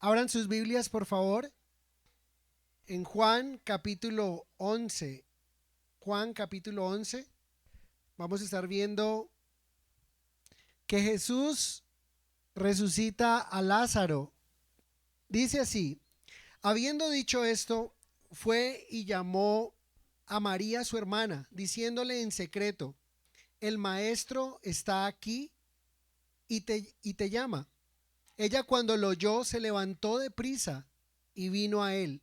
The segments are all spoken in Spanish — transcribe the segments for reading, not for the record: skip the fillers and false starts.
Abran sus Biblias, por favor, en Juan capítulo 11. Juan capítulo 11. Vamos a estar viendo que Jesús resucita a Lázaro. Dice así: habiendo dicho esto, fue y llamó a María su hermana, diciéndole en secreto: el maestro está aquí y te llama. Ella, cuando lo oyó, se levantó de prisa y vino a él.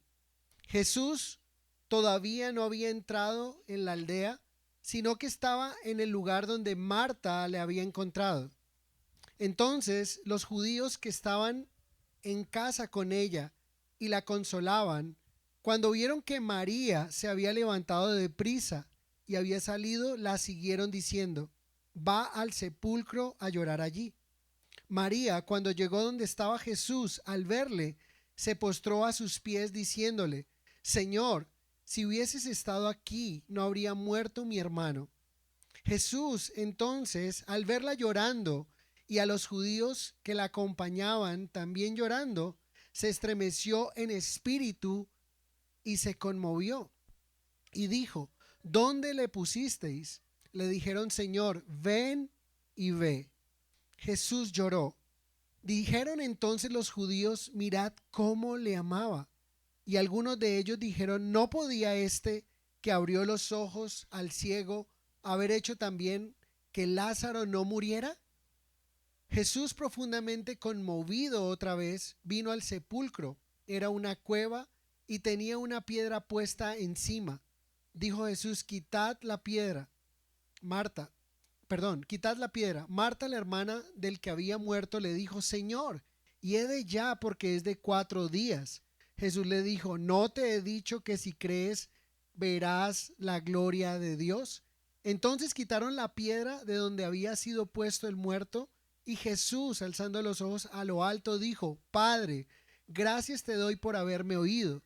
Jesús todavía no había entrado en la aldea, sino que estaba en el lugar donde Marta le había encontrado. Entonces los judíos que estaban en casa con ella y la consolaban, cuando vieron que María se había levantado de prisa y había salido, la siguieron diciendo: va al sepulcro a llorar allí. María, cuando llegó donde estaba Jesús, al verle, se postró a sus pies diciéndole: Señor, si hubieses estado aquí, no habría muerto mi hermano. Jesús, entonces, al verla llorando y a los judíos que la acompañaban también llorando, se estremeció en espíritu y se conmovió y dijo: ¿dónde le pusisteis? Le dijeron: Señor, ven y ve. Jesús lloró. Dijeron entonces los judíos: mirad cómo le amaba. Y algunos de ellos dijeron: ¿no podía este que abrió los ojos al ciego haber hecho también que Lázaro no muriera? Jesús, profundamente conmovido otra vez, vino al sepulcro. Era una cueva y tenía una piedra puesta encima. Dijo Jesús: quitad la piedra. Quitad la piedra. Marta, la hermana del que había muerto, le dijo: Señor, hiede ya, porque es de 4 días. Jesús le dijo: ¿no te he dicho que si crees verás la gloria de Dios? Entonces quitaron la piedra de donde había sido puesto el muerto, y Jesús, alzando los ojos a lo alto, dijo: Padre, gracias te doy por haberme oído,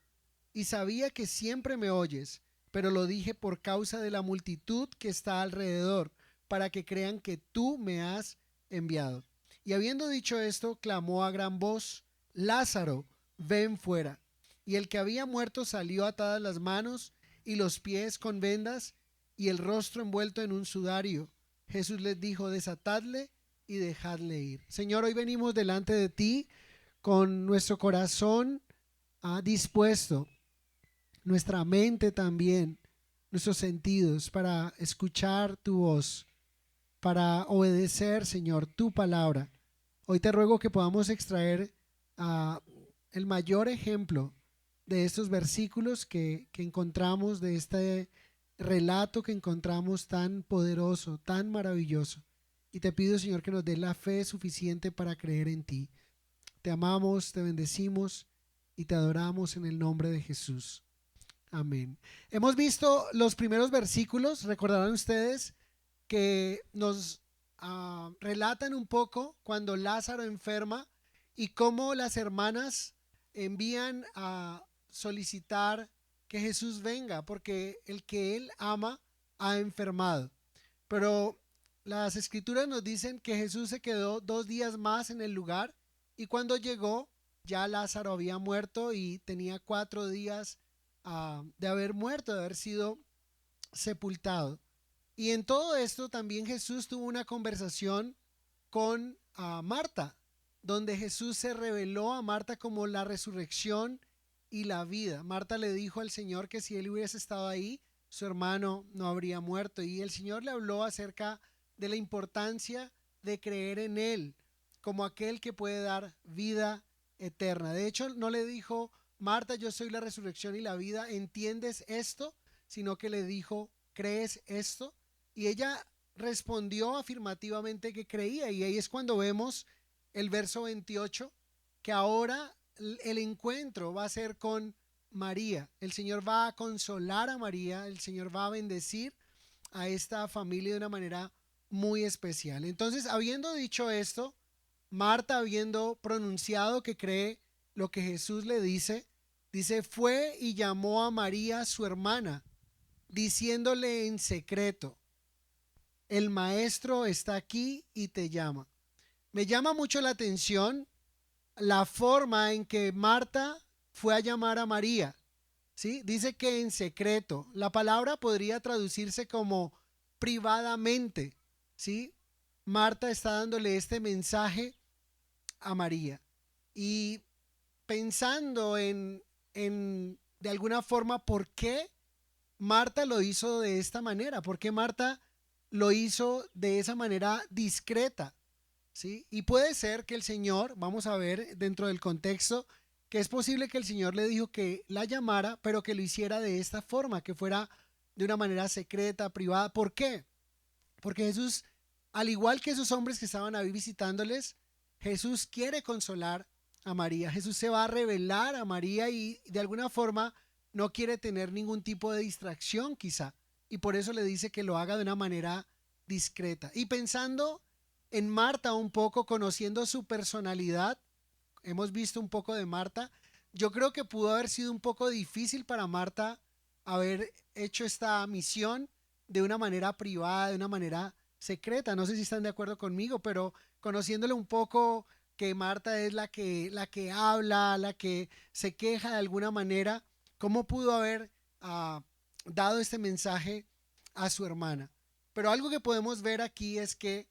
y sabía que siempre me oyes, pero lo dije por causa de la multitud que está alrededor, para que crean que tú me has enviado. Y habiendo dicho esto, clamó a gran voz: Lázaro, ven fuera. Y el que había muerto salió, atadas las manos y los pies con vendas y el rostro envuelto en un sudario. Jesús les dijo: desatadle y dejadle ir. Señor, hoy venimos delante de ti con nuestro corazón dispuesto, nuestra mente también, nuestros sentidos, para escuchar tu voz, para obedecer, Señor, tu palabra. Hoy te ruego que podamos extraer el mayor ejemplo de estos versículos que encontramos, de este relato que encontramos tan poderoso, tan maravilloso. Y te pido, Señor, que nos dé la fe suficiente para creer en ti. Te amamos, te bendecimos y te adoramos en el nombre de Jesús. Amén. Hemos visto los primeros versículos, recordarán ustedes, que nos relatan un poco cuando Lázaro enferma y cómo las hermanas envían a solicitar que Jesús venga porque el que él ama ha enfermado. Pero las escrituras nos dicen que Jesús se quedó 2 días más en el lugar, y cuando llegó ya Lázaro había muerto y tenía 4 días de haber muerto, de haber sido sepultado. Y en todo esto también Jesús tuvo una conversación con Marta, donde Jesús se reveló a Marta como la resurrección y la vida. Marta le dijo al Señor que si él hubiese estado ahí, su hermano no habría muerto. Y el Señor le habló acerca de la importancia de creer en Él como aquel que puede dar vida eterna. De hecho, no le dijo: Marta, yo soy la resurrección y la vida, ¿entiendes esto? Sino que le dijo: ¿crees esto? Y ella respondió afirmativamente que creía, y ahí es cuando vemos el verso 28, que ahora el encuentro va a ser con María. El Señor va a consolar a María, el Señor va a bendecir a esta familia de una manera muy especial. Entonces, habiendo dicho esto, Marta, habiendo pronunciado que cree lo que Jesús le dice, dice: fue y llamó a María su hermana, diciéndole en secreto: el maestro está aquí y te llama. Me llama mucho la atención la forma en que Marta fue a llamar a María. ¿Sí? Dice que en secreto. La palabra podría traducirse como privadamente. ¿Sí? Marta está dándole este mensaje a María. Y pensando de alguna forma por qué Marta lo hizo de esta manera, por qué Marta lo hizo de esa manera discreta. ¿Sí? Y puede ser que el Señor, vamos a ver dentro del contexto, que es posible que el Señor le dijo que la llamara, pero que lo hiciera de esta forma, que fuera de una manera secreta, privada. ¿Por qué? Porque Jesús, al igual que esos hombres que estaban ahí visitándoles, Jesús quiere consolar a María. Jesús se va a revelar a María y de alguna forma no quiere tener ningún tipo de distracción quizá. Y por eso le dice que lo haga de una manera discreta. Y pensando en Marta un poco, conociendo su personalidad, hemos visto un poco de Marta, yo creo que pudo haber sido un poco difícil para Marta haber hecho esta misión de una manera privada, de una manera secreta. No sé si están de acuerdo conmigo, pero conociéndole un poco que Marta es la que habla, la que se queja de alguna manera, ¿cómo pudo haber dado este mensaje a su hermana? Pero algo que podemos ver aquí es que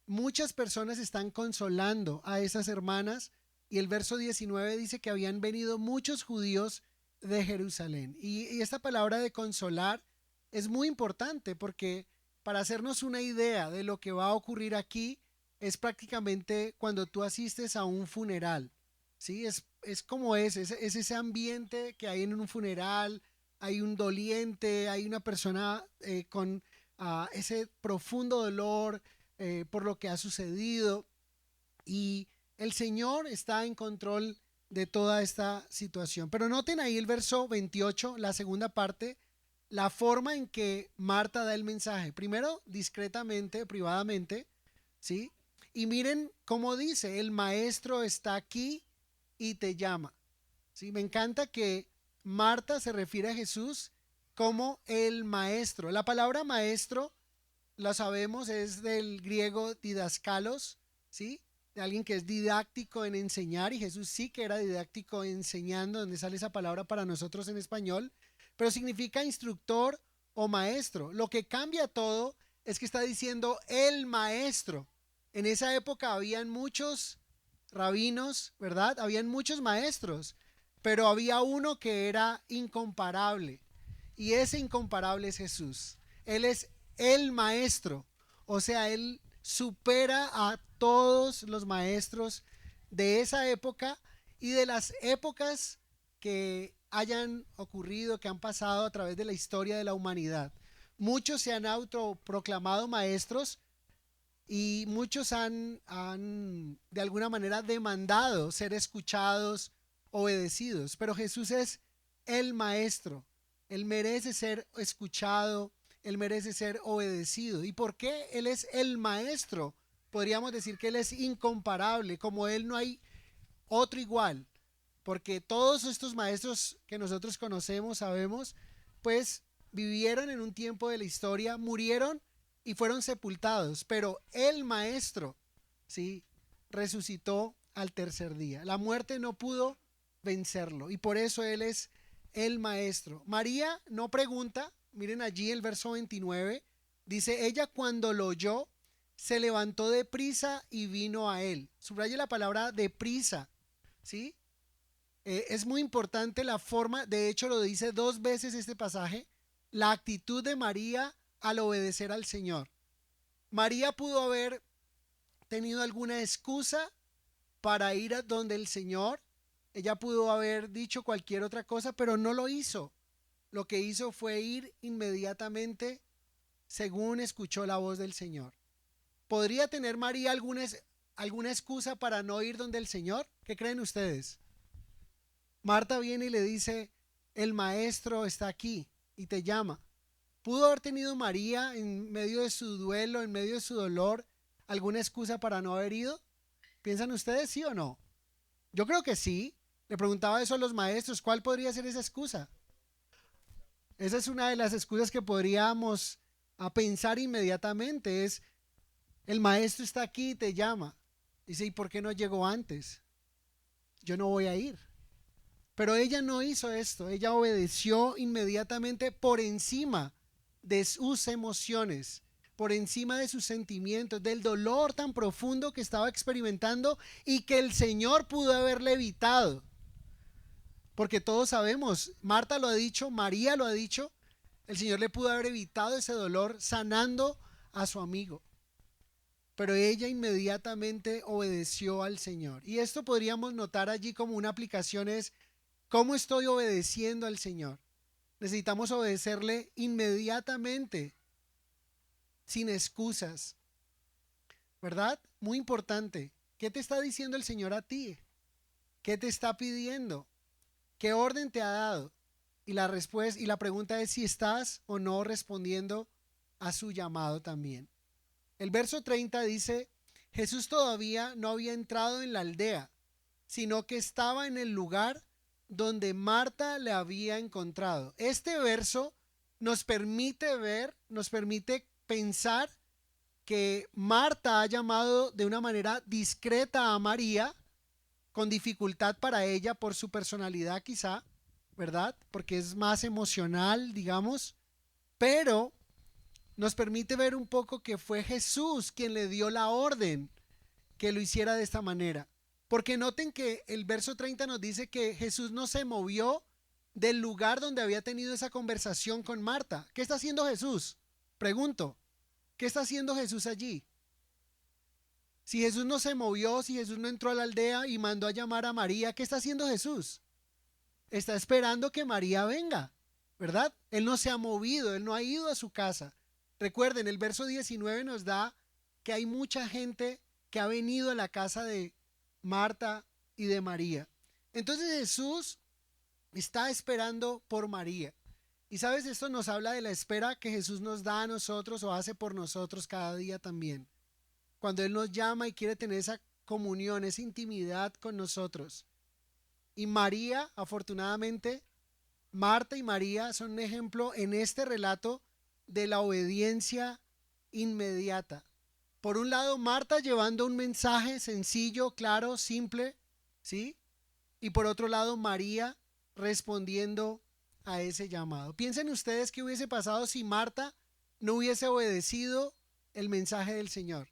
muchas personas están consolando a esas hermanas y el verso 19 dice que habían venido muchos judíos de Jerusalén. Y esta palabra de consolar es muy importante porque para hacernos una idea de lo que va a ocurrir aquí es prácticamente cuando tú asistes a un funeral. ¿Sí? Es como es ese ambiente que hay en un funeral, hay un doliente, hay una persona con ese profundo dolor por lo que ha sucedido y el Señor está en control de toda esta situación. Pero noten ahí el verso 28, la segunda parte, la forma en que Marta da el mensaje. Primero, discretamente, privadamente, ¿sí? Y miren cómo dice, el maestro está aquí y te llama. ¿Sí? Me encanta que Marta se refiere a Jesús como el maestro. La palabra maestro, la sabemos, es del griego didaskalos, ¿sí? De alguien que es didáctico en enseñar, y Jesús sí que era didáctico enseñando, donde sale esa palabra para nosotros en español, pero significa instructor o maestro. Lo que cambia todo es que está diciendo el maestro. En esa época habían muchos rabinos, ¿verdad? Habían muchos maestros, pero había uno que era incomparable, y ese incomparable es Jesús. Él es el maestro, o sea, él supera a todos los maestros de esa época y de las épocas que hayan ocurrido, que han pasado a través de la historia de la humanidad. Muchos se han autoproclamado maestros y muchos han de alguna manera demandado ser escuchados, obedecidos, pero Jesús es el maestro. Él merece ser escuchado, él merece ser obedecido. ¿Y por qué él es el maestro? Podríamos decir que él es incomparable, como él no hay otro igual, porque todos estos maestros que nosotros conocemos, sabemos, pues vivieron en un tiempo de la historia, murieron y fueron sepultados, pero el maestro, ¿sí? Resucitó al tercer día. La muerte no pudo vencerlo y por eso él es el maestro. María no pregunta, miren allí el verso 29, dice, ella cuando lo oyó, se levantó de prisa y vino a él. Subraya la palabra de prisa, ¿sí? Es muy importante la forma, de hecho lo dice dos veces este pasaje, la actitud de María al obedecer al Señor. María pudo haber tenido alguna excusa para ir a donde el Señor, ella pudo haber dicho cualquier otra cosa, pero no lo hizo. Lo que hizo fue ir inmediatamente según escuchó la voz del Señor. ¿Podría tener María alguna excusa para no ir donde el Señor? ¿Qué creen ustedes? Marta viene y le dice, el maestro está aquí y te llama. ¿Pudo haber tenido María en medio de su duelo, en medio de su dolor, alguna excusa para no haber ido? ¿Piensan ustedes sí o no? Yo creo que sí. Le preguntaba eso a los maestros, ¿cuál podría ser esa excusa? Esa es una de las excusas que podríamos pensar inmediatamente, es el maestro está aquí y te llama. Dice, ¿y por qué no llegó antes? yo no voy a ir. Pero ella no hizo esto, ella obedeció inmediatamente por encima de sus emociones, por encima de sus sentimientos, del dolor tan profundo que estaba experimentando y que el Señor pudo haberle evitado. Porque todos sabemos, Marta lo ha dicho, María lo ha dicho, el Señor le pudo haber evitado ese dolor sanando a su amigo. Pero ella inmediatamente obedeció al Señor. Y esto podríamos notar allí como una aplicación es, ¿cómo estoy obedeciendo al Señor? Necesitamos obedecerle inmediatamente, sin excusas, ¿verdad? Muy importante. ¿Qué te está diciendo el Señor a ti? ¿Qué te está pidiendo? ¿Qué orden te ha dado? Y la respuesta y la pregunta es si estás o no respondiendo a su llamado también. El verso 30 dice, Jesús todavía no había entrado en la aldea, sino que estaba en el lugar donde Marta le había encontrado. Este verso nos permite ver, nos permite pensar que Marta ha llamado de una manera discreta a María, con dificultad para ella por su personalidad quizá, ¿verdad? Porque es más emocional, digamos, pero nos permite ver un poco que fue Jesús quien le dio la orden que lo hiciera de esta manera. Porque noten que el verso 30 nos dice que Jesús no se movió del lugar donde había tenido esa conversación con Marta. ¿Qué está haciendo Jesús? Pregunto, ¿qué está haciendo Jesús allí? Si Jesús no se movió, si Jesús no entró a la aldea y mandó a llamar a María, ¿qué está haciendo Jesús? Está esperando que María venga, ¿verdad? Él no se ha movido, él no ha ido a su casa. Recuerden, el verso 19 nos da que hay mucha gente que ha venido a la casa de Marta y de María. Entonces Jesús está esperando por María. Y sabes, esto nos habla de la espera que Jesús nos da a nosotros o hace por nosotros cada día también. Cuando Él nos llama y quiere tener esa comunión, esa intimidad con nosotros. Y María, afortunadamente, Marta y María son un ejemplo en este relato de la obediencia inmediata. Por un lado, Marta llevando un mensaje sencillo, claro, simple, ¿sí? Y por otro lado, María respondiendo a ese llamado. Piensen ustedes qué hubiese pasado si Marta no hubiese obedecido el mensaje del Señor.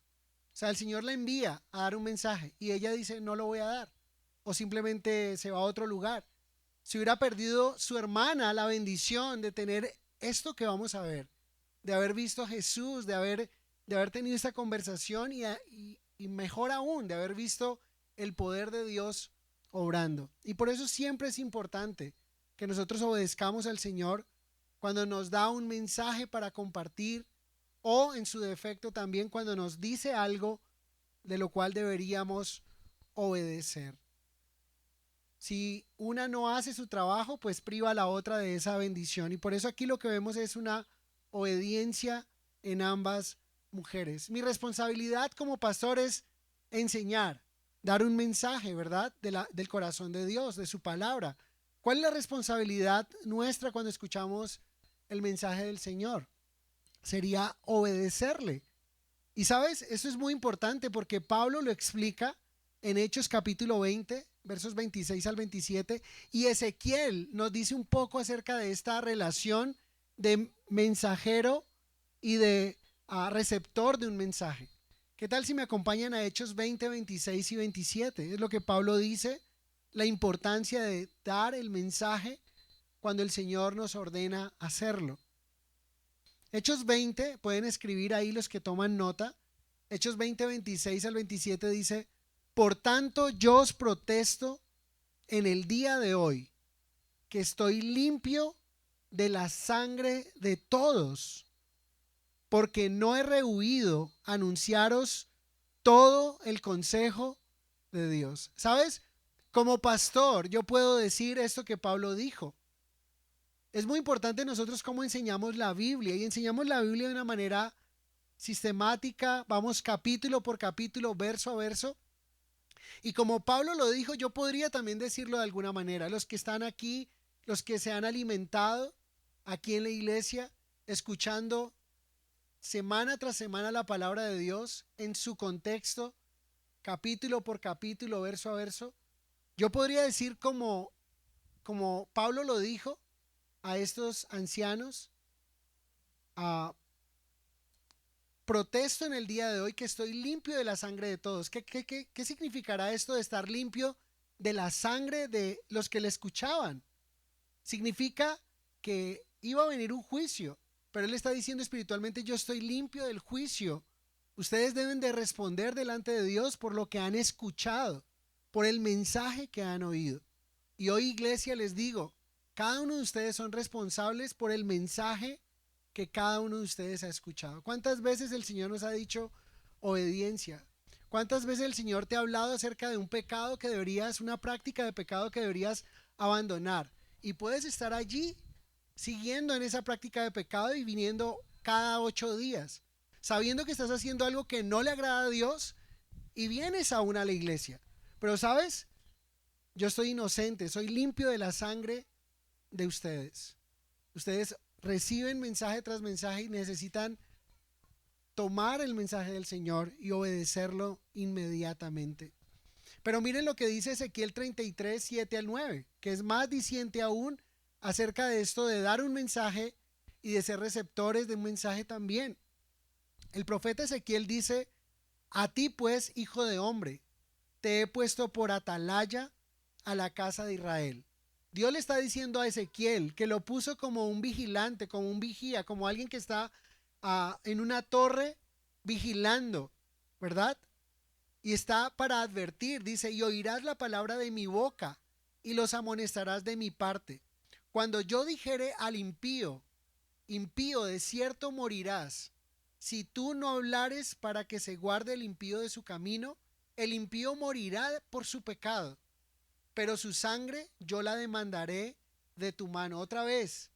O sea, el Señor la envía a dar un mensaje y ella dice, no lo voy a dar. O simplemente se va a otro lugar. Se hubiera perdido su hermana la bendición de tener esto que vamos a ver, de haber visto a Jesús, de haber tenido esta conversación y mejor aún, de haber visto el poder de Dios obrando. Y por eso siempre es importante que nosotros obedezcamos al Señor cuando nos da un mensaje para compartir o en su defecto también cuando nos dice algo de lo cual deberíamos obedecer. Si una no hace su trabajo, pues priva a la otra de esa bendición. Y por eso aquí lo que vemos es una obediencia en ambas mujeres. Mi responsabilidad como pastor es enseñar, dar un mensaje, ¿verdad? Del corazón de Dios, de su palabra. ¿Cuál es la responsabilidad nuestra cuando escuchamos el mensaje del Señor? Sería obedecerle. Y sabes, eso es muy importante porque Pablo lo explica en Hechos capítulo 20, versos 26 al 27, y Ezequiel nos dice un poco acerca de esta relación de mensajero y de receptor de un mensaje. ¿Qué tal si me acompañan a Hechos 20, 26 y 27? Es lo que Pablo dice, la importancia de dar el mensaje cuando el Señor nos ordena hacerlo. Hechos 20, pueden escribir ahí los que toman nota. Hechos 20, 26 al 27 dice, por tanto yo os protesto en el día de hoy que estoy limpio de la sangre de todos, porque no he rehuido anunciaros todo el consejo de Dios. ¿Sabes? Como pastor yo puedo decir esto que Pablo dijo. Es muy importante nosotros cómo enseñamos la Biblia, y enseñamos la Biblia de una manera sistemática, vamos capítulo por capítulo, verso a verso. Y como Pablo lo dijo, yo podría también decirlo de alguna manera. Los que están aquí, los que se han alimentado aquí en la iglesia, escuchando semana tras semana la palabra de Dios en su contexto, capítulo por capítulo, verso a verso, Yo podría decir como Pablo lo dijo a estos ancianos, a protesto en el día de hoy que estoy limpio de la sangre de todos. ¿Qué significará esto de estar limpio de la sangre de los que le escuchaban? Significa que iba a venir un juicio, pero él está diciendo espiritualmente, yo estoy limpio del juicio. Ustedes deben de responder delante de Dios por lo que han escuchado, por el mensaje que han oído. Y hoy, iglesia, les digo, cada uno de ustedes son responsables por el mensaje que cada uno de ustedes ha escuchado. ¿Cuántas veces el Señor nos ha dicho obediencia? ¿Cuántas veces el Señor te ha hablado acerca de un pecado que deberías, una práctica de pecado que deberías abandonar? Y puedes estar allí siguiendo en esa práctica de pecado y viniendo cada 8 días, sabiendo que estás haciendo algo que no le agrada a Dios y vienes aún a la iglesia. Pero sabes, yo estoy inocente, soy limpio de la sangre de ustedes. Ustedes reciben mensaje tras mensaje y necesitan tomar el mensaje del Señor y obedecerlo inmediatamente. Pero miren lo que dice Ezequiel 33, 7 al 9, que es más diciente aún acerca de esto de dar un mensaje y de ser receptores de un mensaje también. El profeta Ezequiel dice, a ti pues, hijo de hombre, te he puesto por atalaya a la casa de Israel. Dios le está diciendo a Ezequiel que lo puso como un vigilante, como un vigía, como alguien que está en una torre vigilando, ¿verdad? Y está para advertir, dice, y oirás la palabra de mi boca y los amonestarás de mi parte. Cuando yo dijere al impío, impío, de cierto morirás, si tú no hablares para que se guarde el impío de su camino, el impío morirá por su pecado, pero su sangre yo la demandaré de tu mano. Otra vez,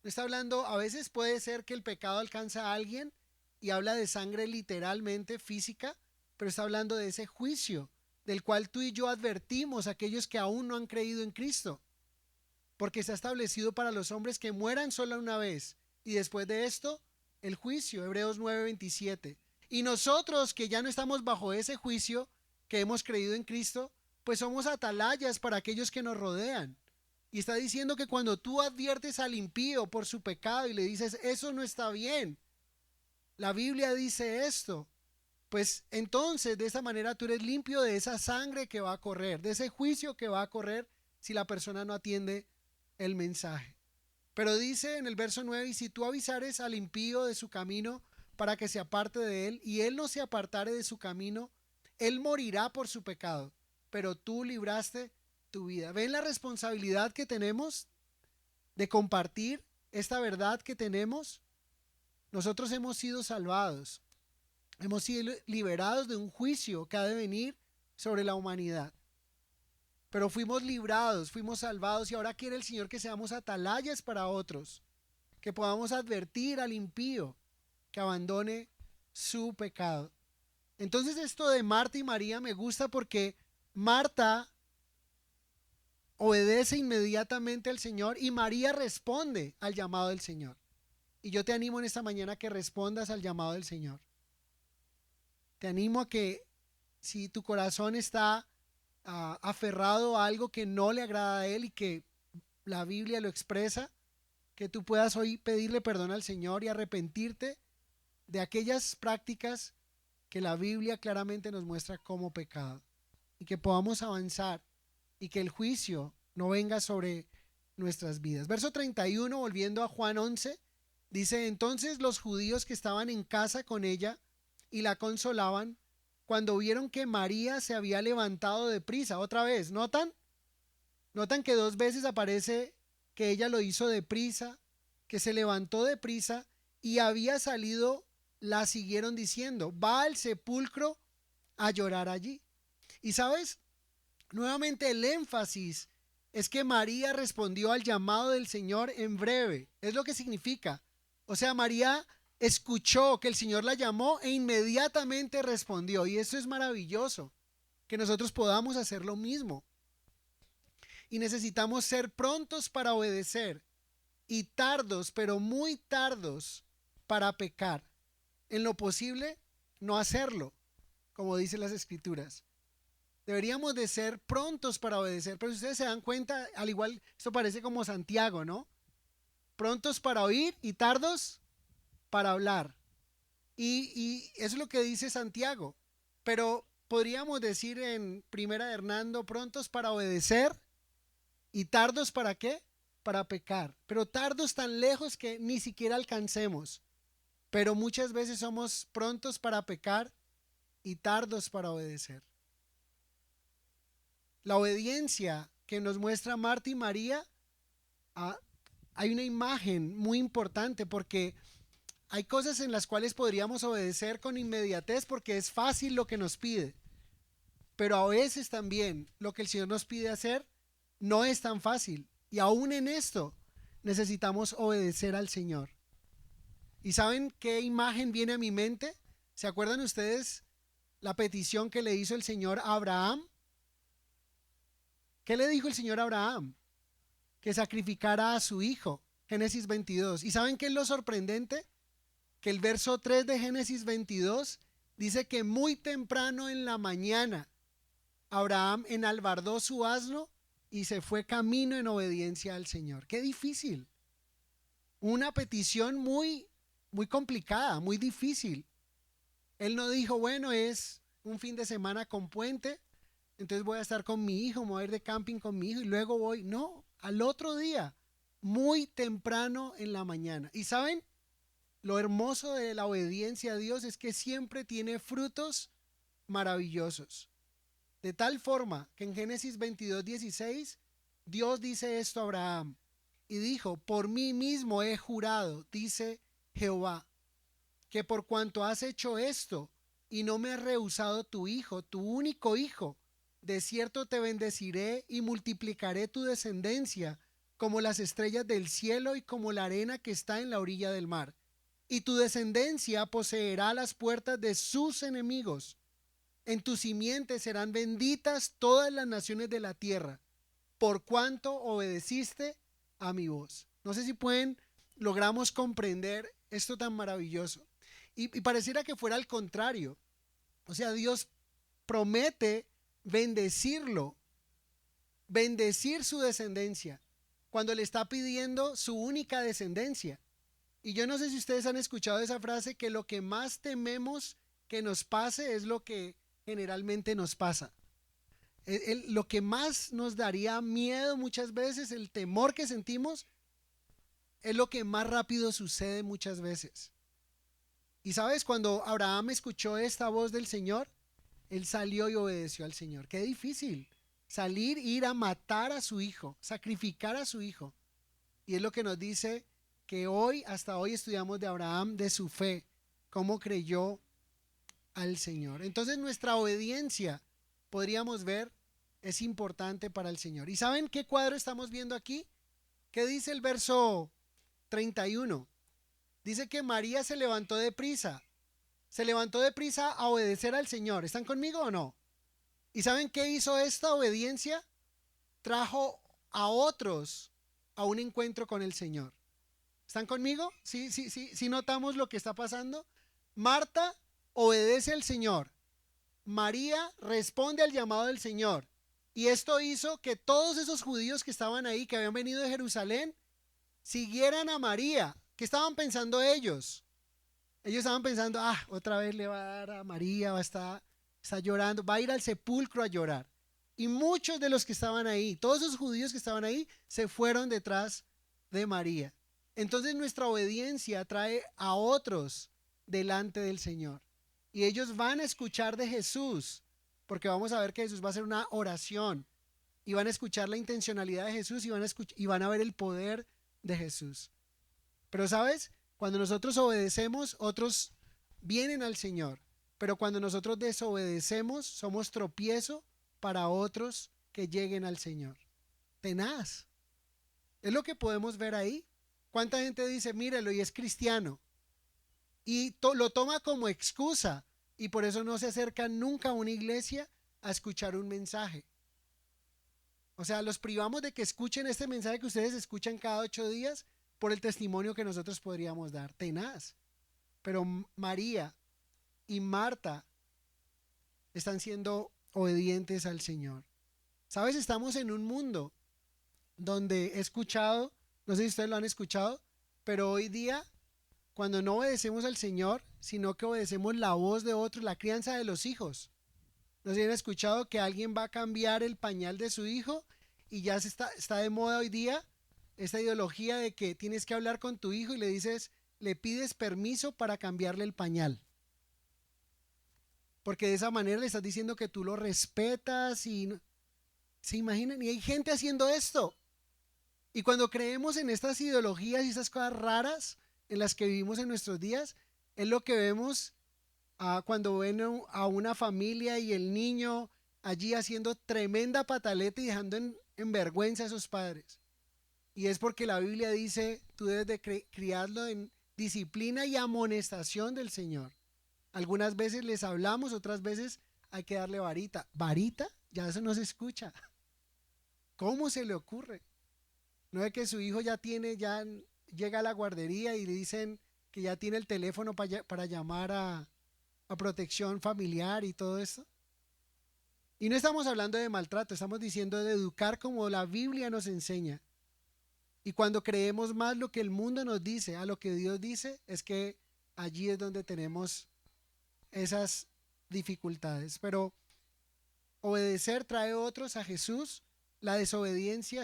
no está hablando, a veces puede ser que el pecado alcanza a alguien y habla de sangre literalmente física, pero está hablando de ese juicio del cual tú y yo advertimos a aquellos que aún no han creído en Cristo, porque está establecido para los hombres que mueran solo una vez y después de esto el juicio, Hebreos 9:27. Y nosotros que ya no estamos bajo ese juicio, que hemos creído en Cristo, pues somos atalayas para aquellos que nos rodean. Y está diciendo que cuando tú adviertes al impío por su pecado y le dices, eso no está bien, la Biblia dice esto, pues entonces de esa manera tú eres limpio de esa sangre que va a correr, de ese juicio que va a correr si la persona no atiende el mensaje. Pero dice en el verso 9, y si tú avisares al impío de su camino para que se aparte de él, y él no se apartare de su camino, él morirá por su pecado, pero tú libraste tu vida. ¿Ven la responsabilidad que tenemos de compartir esta verdad que tenemos? Nosotros hemos sido salvados, hemos sido liberados de un juicio que ha de venir sobre la humanidad. Pero fuimos librados, fuimos salvados y ahora quiere el Señor que seamos atalayas para otros, que podamos advertir al impío que abandone su pecado. Entonces esto de Marta y María me gusta porque Marta obedece inmediatamente al Señor y María responde al llamado del Señor. Y yo te animo en esta mañana a que respondas al llamado del Señor. Te animo a que si tu corazón está aferrado a algo que no le agrada a Él y que la Biblia lo expresa, que tú puedas hoy pedirle perdón al Señor y arrepentirte de aquellas prácticas que la Biblia claramente nos muestra como pecado y que podamos avanzar y que el juicio no venga sobre nuestras vidas. Verso 31, volviendo a Juan 11, dice, entonces los judíos que estaban en casa con ella y la consolaban, cuando vieron que María se había levantado de prisa, otra vez, ¿notan que 2 veces aparece que ella lo hizo de prisa, que se levantó de prisa y había salido? La siguieron diciendo, va al sepulcro a llorar allí. Y sabes, nuevamente el énfasis es que María respondió al llamado del Señor en breve. Es lo que significa. O sea, María escuchó que el Señor la llamó e inmediatamente respondió. Y eso es maravilloso, que nosotros podamos hacer lo mismo. Y necesitamos ser prontos para obedecer y tardos, pero muy tardos para pecar. En lo posible, no hacerlo, como dicen las Escrituras. Deberíamos de ser prontos para obedecer, pero si ustedes se dan cuenta, al igual, esto parece como Santiago, ¿no? Prontos para oír y tardos para hablar. Y eso es lo que dice Santiago. Pero podríamos decir en Primera de Hernando, prontos para obedecer y tardos para qué? Para pecar. Pero tardos tan lejos que ni siquiera alcancemos. Pero muchas veces somos prontos para pecar y tardos para obedecer. La obediencia que nos muestra Marta y María, ah, hay una imagen muy importante porque hay cosas en las cuales podríamos obedecer con inmediatez porque es fácil lo que nos pide, pero a veces también lo que el Señor nos pide hacer no es tan fácil y aún en esto necesitamos obedecer al Señor. ¿Y saben qué imagen viene a mi mente? ¿Se acuerdan ustedes la petición que le hizo el Señor a Abraham? ¿Qué le dijo el Señor a Abraham? Que sacrificara a su hijo. Génesis 22. ¿Y saben qué es lo sorprendente? Que el verso 3 de Génesis 22 dice que muy temprano en la mañana Abraham enalbardó su asno y se fue camino en obediencia al Señor. Qué difícil. Una petición muy complicada, muy difícil. Él no dijo, bueno, es un fin de semana con puente, entonces voy a estar con mi hijo, me voy a ir de camping con mi hijo y luego voy. No, al otro día, muy temprano en la mañana. ¿Y saben? Lo hermoso de la obediencia a Dios es que siempre tiene frutos maravillosos. De tal forma que en Génesis 22:16 Dios dice esto a Abraham y dijo, por mí mismo he jurado, dice Jehová, que por cuanto has hecho esto y no me has rehusado tu hijo, tu único hijo, de cierto te bendeciré y multiplicaré tu descendencia como las estrellas del cielo y como la arena que está en la orilla del mar. Y tu descendencia poseerá las puertas de sus enemigos. En tu simiente serán benditas todas las naciones de la tierra, por cuanto obedeciste a mi voz. No sé si logramos comprender esto tan maravilloso. Y pareciera que fuera al contrario. O sea, Dios promete bendecirlo, bendecir su descendencia, cuando le está pidiendo su única descendencia. Y yo no sé si ustedes han escuchado esa frase, que lo que más tememos que nos pase es lo que generalmente nos pasa. Lo que más nos daría miedo muchas veces, el temor que sentimos, es lo que más rápido sucede muchas veces. Y sabes, cuando Abraham escuchó esta voz del Señor, él salió y obedeció al Señor. Qué difícil salir, ir a matar a su hijo, sacrificar a su hijo. Y es lo que nos dice que hoy, hasta hoy estudiamos de Abraham, de su fe, cómo creyó al Señor. Entonces nuestra obediencia, podríamos ver, es importante para el Señor. ¿Y saben qué cuadro estamos viendo aquí? ¿Qué dice el verso 31? Dice que María se levantó deprisa a obedecer al Señor. ¿Están conmigo o no? ¿Y saben qué hizo esta obediencia? Trajo a otros a un encuentro con el Señor. ¿Están conmigo? Sí, notamos lo que está pasando. Marta obedece al Señor. María responde al llamado del Señor. Y esto hizo que todos esos judíos que estaban ahí, que habían venido de Jerusalén, siguieran a María. ¿Qué estaban pensando ellos? Ellos estaban pensando, otra vez le va a dar a María, está llorando, va a ir al sepulcro a llorar. Y muchos de los que estaban ahí, todos esos judíos que estaban ahí, se fueron detrás de María. Entonces nuestra obediencia trae a otros delante del Señor. Y ellos van a escuchar de Jesús, porque vamos a ver que Jesús va a hacer una oración. Y van a escuchar la intencionalidad de Jesús y van a ver el poder de Jesús. Pero ¿sabes? Cuando nosotros obedecemos, otros vienen al Señor. Pero cuando nosotros desobedecemos, somos tropiezo para otros que lleguen al Señor. Tenaz. Es lo que podemos ver ahí. ¿Cuánta gente dice, mírelo, y es cristiano? Y lo toma como excusa y por eso no se acerca nunca a una iglesia a escuchar un mensaje. O sea, los privamos de que escuchen este mensaje que ustedes escuchan cada 8 días por el testimonio que nosotros podríamos dar. Tenaz. Pero María y Marta están siendo obedientes al Señor. Sabes, estamos en un mundo donde he escuchado, no sé si ustedes lo han escuchado, pero hoy día cuando no obedecemos al Señor, sino que obedecemos la voz de otros, la crianza de los hijos. No sé si han escuchado que alguien va a cambiar el pañal de su hijo y ya está de moda hoy día esta ideología de que tienes que hablar con tu hijo y le dices, le pides permiso para cambiarle el pañal. Porque de esa manera le estás diciendo que tú lo respetas y se imaginan, y hay gente haciendo esto. Y cuando creemos en estas ideologías y estas cosas raras en las que vivimos en nuestros días, es lo que vemos cuando ven a una familia y el niño allí haciendo tremenda pataleta y dejando en vergüenza a esos padres. Y es porque la Biblia dice, tú debes de criarlo en disciplina y amonestación del Señor. Algunas veces les hablamos, otras veces hay que darle varita. ¿Varita? Ya eso no se escucha. ¿Cómo se le ocurre? No es que su hijo ya llega a la guardería y le dicen que ya tiene el teléfono para llamar a protección familiar y todo esto. Y no estamos hablando de maltrato, estamos diciendo de educar como la Biblia nos enseña. Y cuando creemos más lo que el mundo nos dice a lo que Dios dice, es que allí es donde tenemos esas dificultades. Pero obedecer trae otros a Jesús. La desobediencia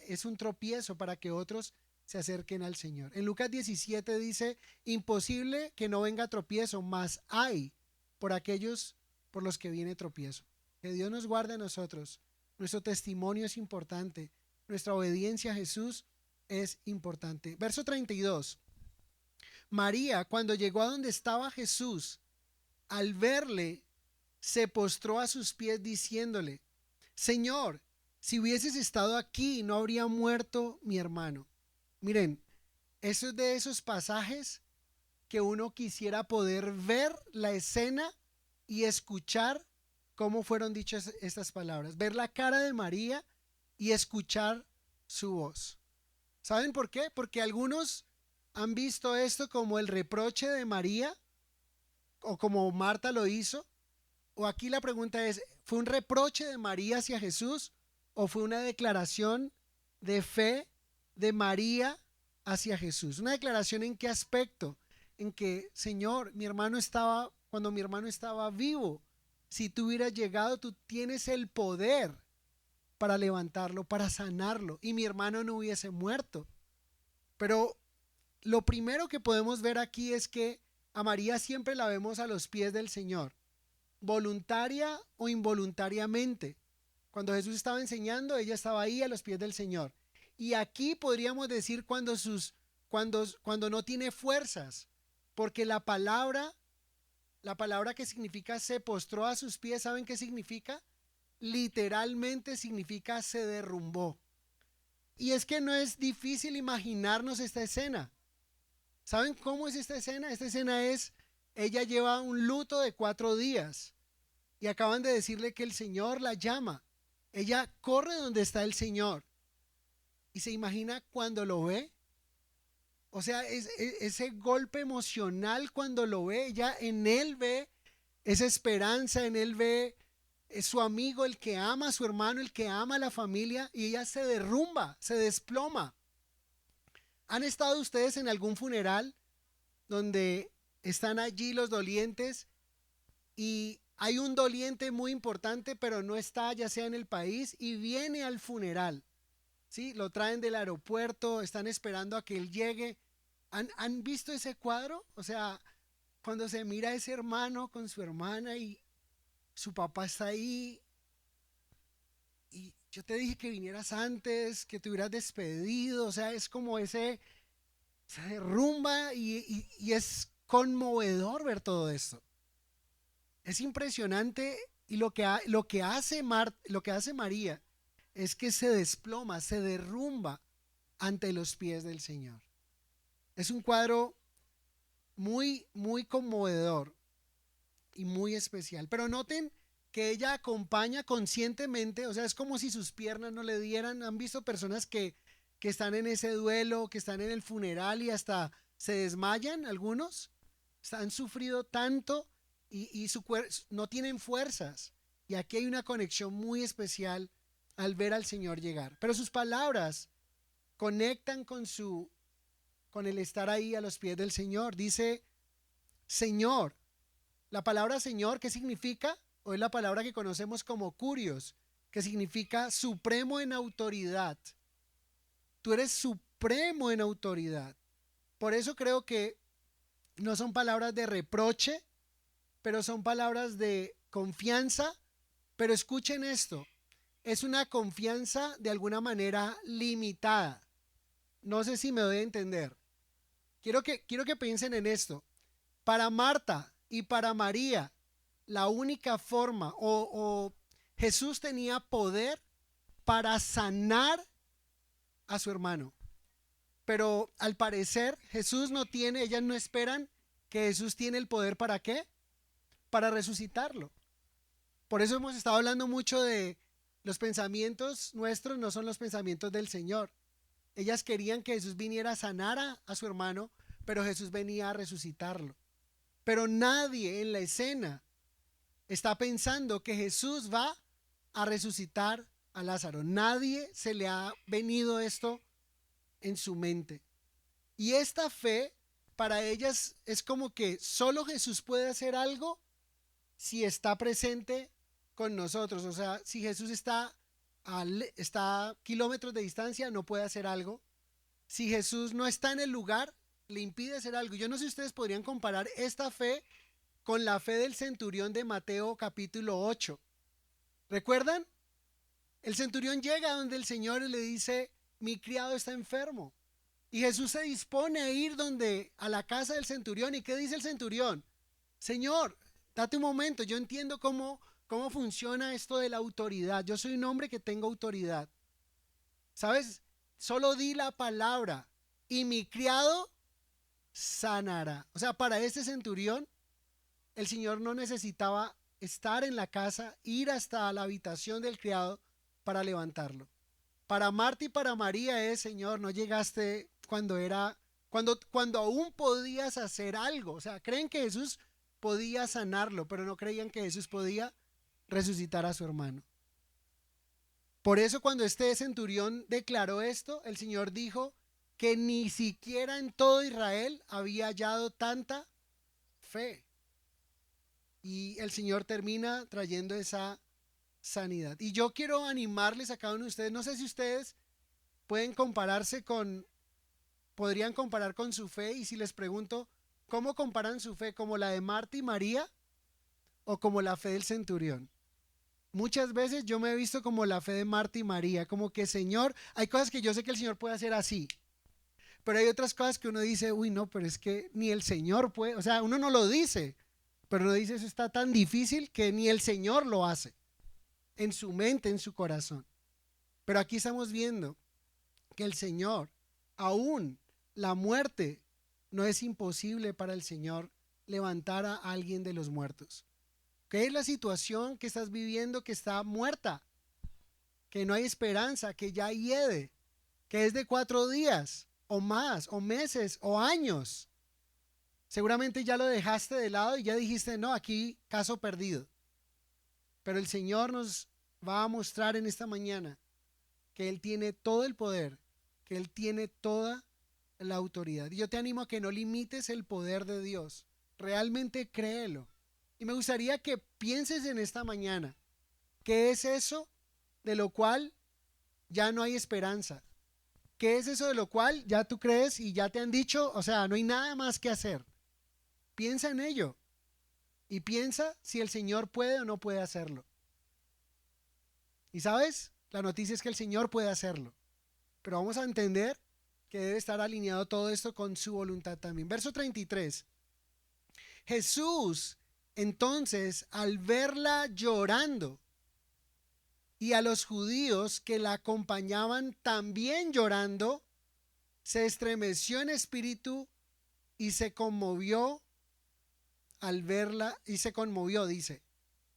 es un tropiezo para que otros se acerquen al Señor. En Lucas 17 dice, imposible que no venga tropiezo, mas hay por aquellos por los que viene tropiezo. Que Dios nos guarde a nosotros. Nuestro testimonio es importante. Nuestra obediencia a Jesús es importante. Verso 32. María, cuando llegó a donde estaba Jesús, al verle, se postró a sus pies diciéndole, Señor, si hubieses estado aquí, no habría muerto mi hermano. Miren, eso es de esos pasajes que uno quisiera poder ver la escena y escuchar cómo fueron dichas estas palabras. Ver la cara de María y escuchar su voz. ¿Saben por qué? Porque algunos han visto esto como el reproche de María o como Marta lo hizo. O aquí la pregunta es, ¿fue un reproche de María hacia Jesús o fue una declaración de fe de María hacia Jesús? ¿Una declaración en qué aspecto? En que, Señor, cuando mi hermano estaba vivo, si tú hubieras llegado, tú tienes el poder para levantarlo, para sanarlo, y mi hermano no hubiese muerto. Pero lo primero que podemos ver aquí es que a María siempre la vemos a los pies del Señor, voluntaria o involuntariamente. Cuando Jesús estaba enseñando, ella estaba ahí a los pies del Señor. Y aquí podríamos decir cuando no tiene fuerzas, porque la palabra que significa se postró a sus pies, ¿saben qué significa? Literalmente significa se derrumbó. Y es que no es difícil imaginarnos esta escena. ¿Saben cómo es esta escena? Esta escena es, ella lleva un luto de 4 días y acaban de decirle que el Señor la llama. Ella corre donde está el Señor y se imagina cuando lo ve. O sea, ese golpe emocional cuando lo ve, ella en él ve esa esperanza, en él ve es su amigo, el que ama a su hermano, el que ama a la familia, y ella se derrumba, se desploma. ¿Han estado ustedes en algún funeral donde están allí los dolientes y hay un doliente muy importante pero no está ya sea en el país y viene al funeral? ¿Sí? Lo traen del aeropuerto, están esperando a que él llegue. ¿Han visto ese cuadro? O sea, cuando se mira a ese hermano con su hermana y su papá está ahí y yo te dije que vinieras antes, que te hubieras despedido. O sea, es como se derrumba y es conmovedor ver todo esto. Es impresionante y lo que hace María es que se desploma, se derrumba ante los pies del Señor. Es un cuadro muy conmovedor y muy especial. Pero noten que ella acompaña conscientemente, o sea, es como si sus piernas no le dieran. ¿Han visto personas que están en ese duelo, que están en el funeral y hasta se desmayan algunos? Han sufrido tanto y no tienen fuerzas. Y aquí hay una conexión muy especial al ver al Señor llegar. Pero sus palabras conectan con el estar ahí a los pies del Señor. Dice, Señor. La palabra Señor, ¿qué significa? O es la palabra que conocemos como Curios, que significa supremo en autoridad. Tú eres supremo en autoridad. Por eso creo que no son palabras de reproche, pero son palabras de confianza. Pero escuchen esto, es una confianza de alguna manera limitada. No sé si me doy a entender. Quiero que piensen en esto. Para Marta y para María, la única forma o Jesús tenía poder para sanar a su hermano. Pero al parecer Jesús no tiene, ellas no esperan que Jesús tiene el poder ¿para qué? Para resucitarlo. Por eso hemos estado hablando mucho de los pensamientos nuestros no son los pensamientos del Señor. Ellas querían que Jesús viniera a sanar a su hermano, pero Jesús venía a resucitarlo. Pero nadie en la escena está pensando que Jesús va a resucitar a Lázaro. Nadie se le ha venido esto en su mente. Y esta fe para ellas es como que solo Jesús puede hacer algo si está presente con nosotros. O sea, si Jesús está a kilómetros de distancia, no puede hacer algo. Si Jesús no está en el lugar, le impide hacer algo. Yo no sé si ustedes podrían comparar esta fe con la fe del centurión de Mateo capítulo 8. ¿Recuerdan? El centurión llega donde el Señor y le dice, mi criado está enfermo. Y Jesús se dispone a ir a la casa del centurión. ¿Y qué dice el centurión? Señor, date un momento, yo entiendo cómo funciona esto de la autoridad. Yo soy un hombre que tengo autoridad. ¿Sabes? Solo di la palabra y mi criado sanará. O sea, para este centurión, el Señor no necesitaba estar en la casa, ir hasta la habitación del criado para levantarlo. Para Marta y para María es, Señor, no llegaste cuando aún podías hacer algo. O sea, creen que Jesús podía sanarlo, pero no creían que Jesús podía resucitar a su hermano. Por eso cuando este centurión declaró esto, el Señor dijo que ni siquiera en todo Israel había hallado tanta fe. Y el Señor termina trayendo esa sanidad. Y yo quiero animarles a cada uno de ustedes. No sé si ustedes podrían comparar con su fe. Y si les pregunto, ¿cómo comparan su fe? ¿Como la de Marta y María o como la fe del centurión? Muchas veces yo me he visto como la fe de Marta y María, como que Señor, hay cosas que yo sé que el Señor puede hacer así, pero hay otras cosas que uno dice, uy no, pero es que ni el Señor puede, o sea, uno no lo dice, pero uno dice eso está tan difícil que ni el Señor lo hace, en su mente, en su corazón. Pero aquí estamos viendo que el Señor, aún la muerte, no es imposible para el Señor levantar a alguien de los muertos. ¿Qué es la situación que estás viviendo que está muerta? Que no hay esperanza, que ya hiede, que es de 4 días o más, o meses o años. Seguramente ya lo dejaste de lado y ya dijiste, no, aquí caso perdido. Pero el Señor nos va a mostrar en esta mañana que Él tiene todo el poder, que Él tiene toda la autoridad. Y yo te animo a que no limites el poder de Dios. Realmente créelo. Y me gustaría que pienses en esta mañana, ¿qué es eso de lo cual ya no hay esperanza? ¿Qué es eso de lo cual ya tú crees y ya te han dicho, o sea, no hay nada más que hacer? Piensa en ello y piensa si el Señor puede o no puede hacerlo. Y sabes, la noticia es que el Señor puede hacerlo, pero vamos a entender que debe estar alineado todo esto con su voluntad también. Verso 33. Jesús, entonces, al verla llorando y a los judíos que la acompañaban también llorando, se estremeció en espíritu y se conmovió al verla, y se conmovió, dice.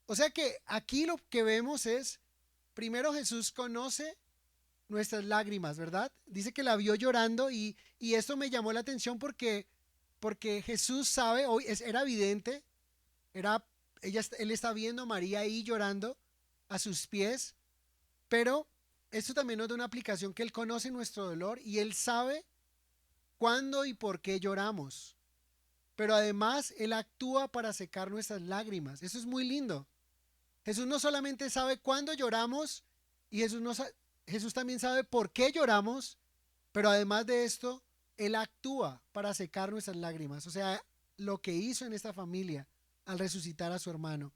O sea que aquí lo que vemos es, primero Jesús conoce nuestras lágrimas, ¿verdad? Dice que la vio llorando y esto me llamó la atención porque Jesús sabe, hoy era evidente, era él está viendo a María ahí llorando a sus pies, pero esto también nos da una aplicación que él conoce nuestro dolor y él sabe cuándo y por qué lloramos. Pero además él actúa para secar nuestras lágrimas. Eso es muy lindo. Jesús no solamente sabe cuándo lloramos y Jesús también sabe por qué lloramos, pero además de esto, él actúa para secar nuestras lágrimas. O sea, lo que hizo en esta familia al resucitar a su hermano.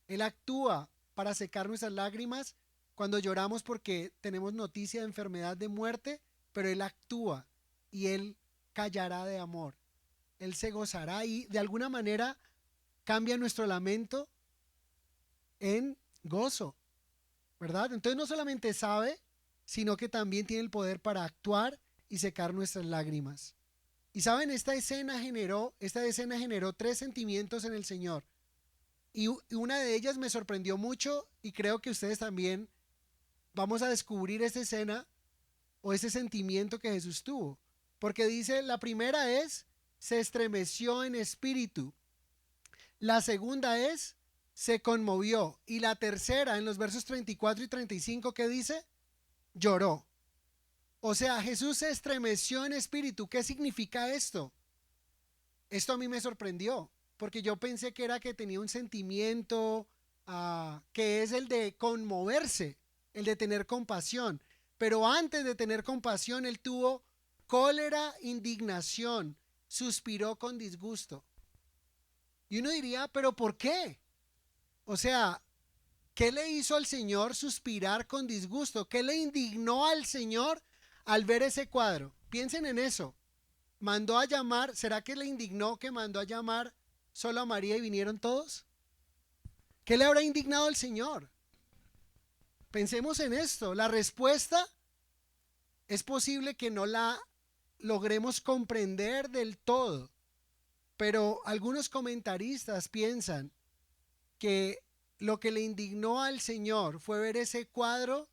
Él actúa para secar nuestras lágrimas cuando lloramos porque tenemos noticia de enfermedad, de muerte, pero él actúa y él callará de amor. Él se gozará y de alguna manera cambia nuestro lamento en gozo, ¿verdad? Entonces no solamente sabe, sino que también tiene el poder para actuar y secar nuestras lágrimas. Y saben, esta escena generó tres sentimientos en el Señor. Y una de ellas me sorprendió mucho y creo que ustedes también vamos a descubrir esta escena o ese sentimiento que Jesús tuvo. Porque dice, la primera es, se estremeció en espíritu. La segunda es, se conmovió. Y la tercera, en los versos 34 y 35, ¿qué dice? Lloró. O sea, Jesús se estremeció en espíritu. ¿Qué significa esto? Esto a mí me sorprendió, porque yo pensé que era que tenía un sentimiento que es el de conmoverse, el de tener compasión. Pero antes de tener compasión, él tuvo cólera, indignación, suspiró con disgusto. Y uno diría, ¿pero por qué? O sea, ¿qué le hizo al Señor suspirar con disgusto? ¿Qué le indignó al Señor al ver ese cuadro? Piensen en eso. Mandó a llamar, ¿será que le indignó que mandó a llamar solo a María y vinieron todos? ¿Qué le habrá indignado al Señor? Pensemos en esto. La respuesta es posible que no la logremos comprender del todo, pero algunos comentaristas piensan que lo que le indignó al Señor fue ver ese cuadro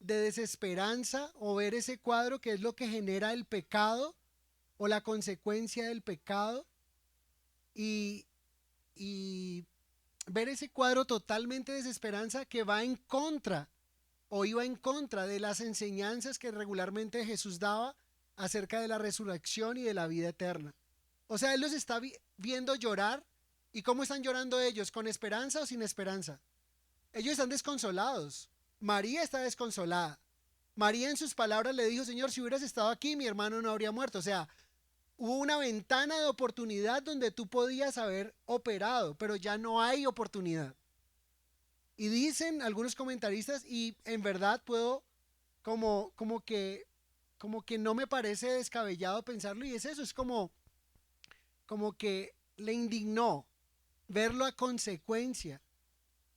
de desesperanza o ver ese cuadro que es lo que genera el pecado o la consecuencia del pecado y, y ver ese cuadro totalmente de desesperanza que va en contra o iba en contra de las enseñanzas que regularmente Jesús daba acerca de la resurrección y de la vida eterna. O sea, él los está viendo llorar. ¿Y cómo están llorando ellos? ¿Con esperanza o sin esperanza? Ellos están desconsolados. María está desconsolada. María en sus palabras le dijo, Señor, si hubieras estado aquí, mi hermano no habría muerto. O sea, hubo una ventana de oportunidad donde tú podías haber operado, pero ya no hay oportunidad. Y dicen algunos comentaristas, y en verdad puedo como que no me parece descabellado pensarlo, y es eso, es como que le indignó verlo a consecuencia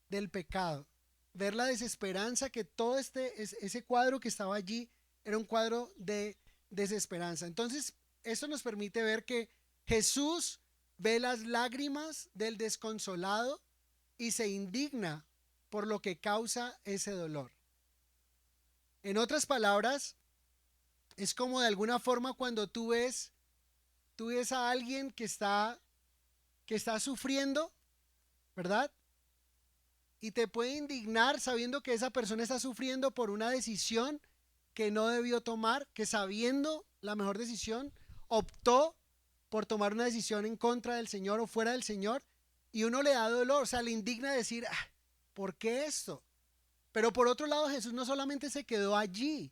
del pecado, ver la desesperanza que todo ese cuadro que estaba allí era un cuadro de desesperanza. Entonces, esto nos permite ver que Jesús ve las lágrimas del desconsolado y se indigna por lo que causa ese dolor. En otras palabras, es como de alguna forma cuando tú ves a alguien que está sufriendo, ¿verdad? Y te puede indignar sabiendo que esa persona está sufriendo por una decisión que no debió tomar, que sabiendo la mejor decisión, optó por tomar una decisión en contra del Señor o fuera del Señor, y uno le da dolor, o sea, le indigna decir, ¿por qué esto? Pero por otro lado, Jesús no solamente se quedó allí,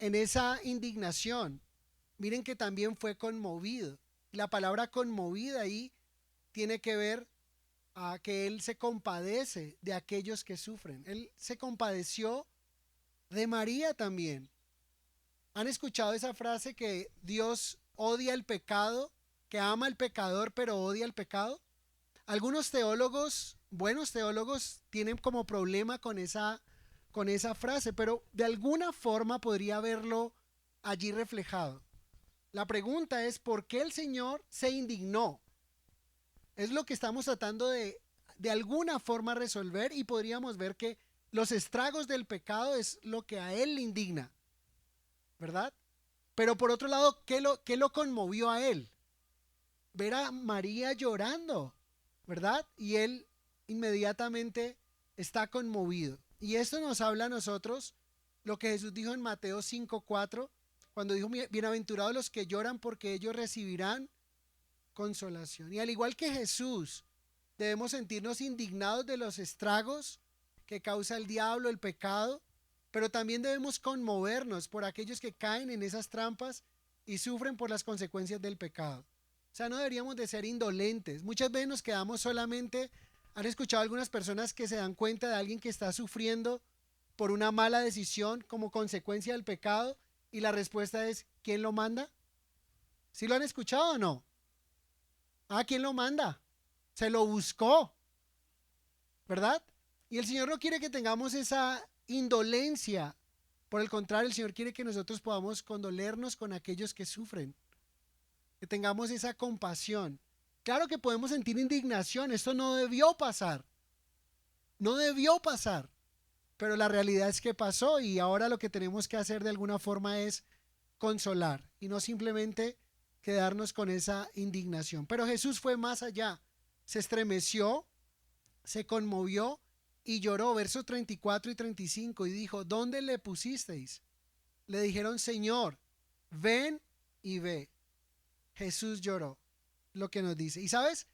en esa indignación, miren que también fue conmovido. La palabra conmovida ahí tiene que ver a que Él se compadece de aquellos que sufren. Él se compadeció de María también. ¿Han escuchado esa frase que Dios odia el pecado, que ama al pecador pero odia el pecado? Algunos teólogos, buenos teólogos, tienen como problema con esa frase, pero de alguna forma podría verlo allí reflejado. La pregunta es, ¿por qué el Señor se indignó? Es lo que estamos tratando de alguna forma resolver, y podríamos ver que los estragos del pecado es lo que a Él le indigna, ¿verdad? Pero por otro lado, ¿qué lo conmovió a Él? Ver a María llorando. ¿verdad? Y él inmediatamente está conmovido. Y esto nos habla a nosotros lo que Jesús dijo en Mateo 5:4, cuando dijo, bienaventurados los que lloran porque ellos recibirán consolación. Y al igual que Jesús, debemos sentirnos indignados de los estragos que causa el diablo, el pecado, pero también debemos conmovernos por aquellos que caen en esas trampas y sufren por las consecuencias del pecado. O sea, no deberíamos de ser indolentes. Muchas veces nos quedamos solamente, han escuchado algunas personas que se dan cuenta de alguien que está sufriendo por una mala decisión como consecuencia del pecado y la respuesta es, ¿quién lo manda? ¿Sí lo han escuchado o no? Ah, ¿quién lo manda? Se lo buscó, ¿verdad? Y el Señor no quiere que tengamos esa indolencia. Por el contrario, el Señor quiere que nosotros podamos condolernos con aquellos que sufren, que tengamos esa compasión. Claro que podemos sentir indignación, esto no debió pasar, no debió pasar, pero la realidad es que pasó y ahora lo que tenemos que hacer de alguna forma es consolar y no simplemente quedarnos con esa indignación. Pero Jesús fue más allá, se estremeció, se conmovió y lloró, versos 34 y 35, y dijo, ¿dónde le pusisteis? Le dijeron, Señor, ven y ve. Jesús lloró, lo que nos dice. Y sabes,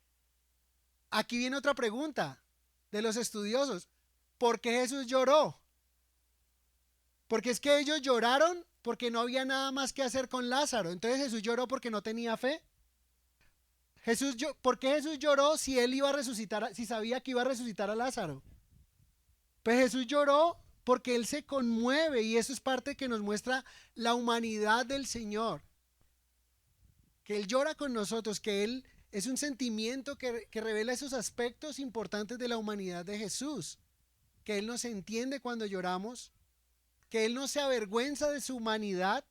aquí viene otra pregunta de los estudiosos. ¿Por qué Jesús lloró? Porque es que ellos lloraron porque no había nada más que hacer con Lázaro. Entonces Jesús lloró porque no tenía fe. ¿Por qué Jesús lloró si él iba a resucitar, si sabía que iba a resucitar a Lázaro? Pues Jesús lloró porque él se conmueve y eso es parte que nos muestra la humanidad del Señor. Que él llora con nosotros, que él es un sentimiento que revela esos aspectos importantes de la humanidad de Jesús. Que él nos entiende cuando lloramos, que él no se avergüenza de su humanidad.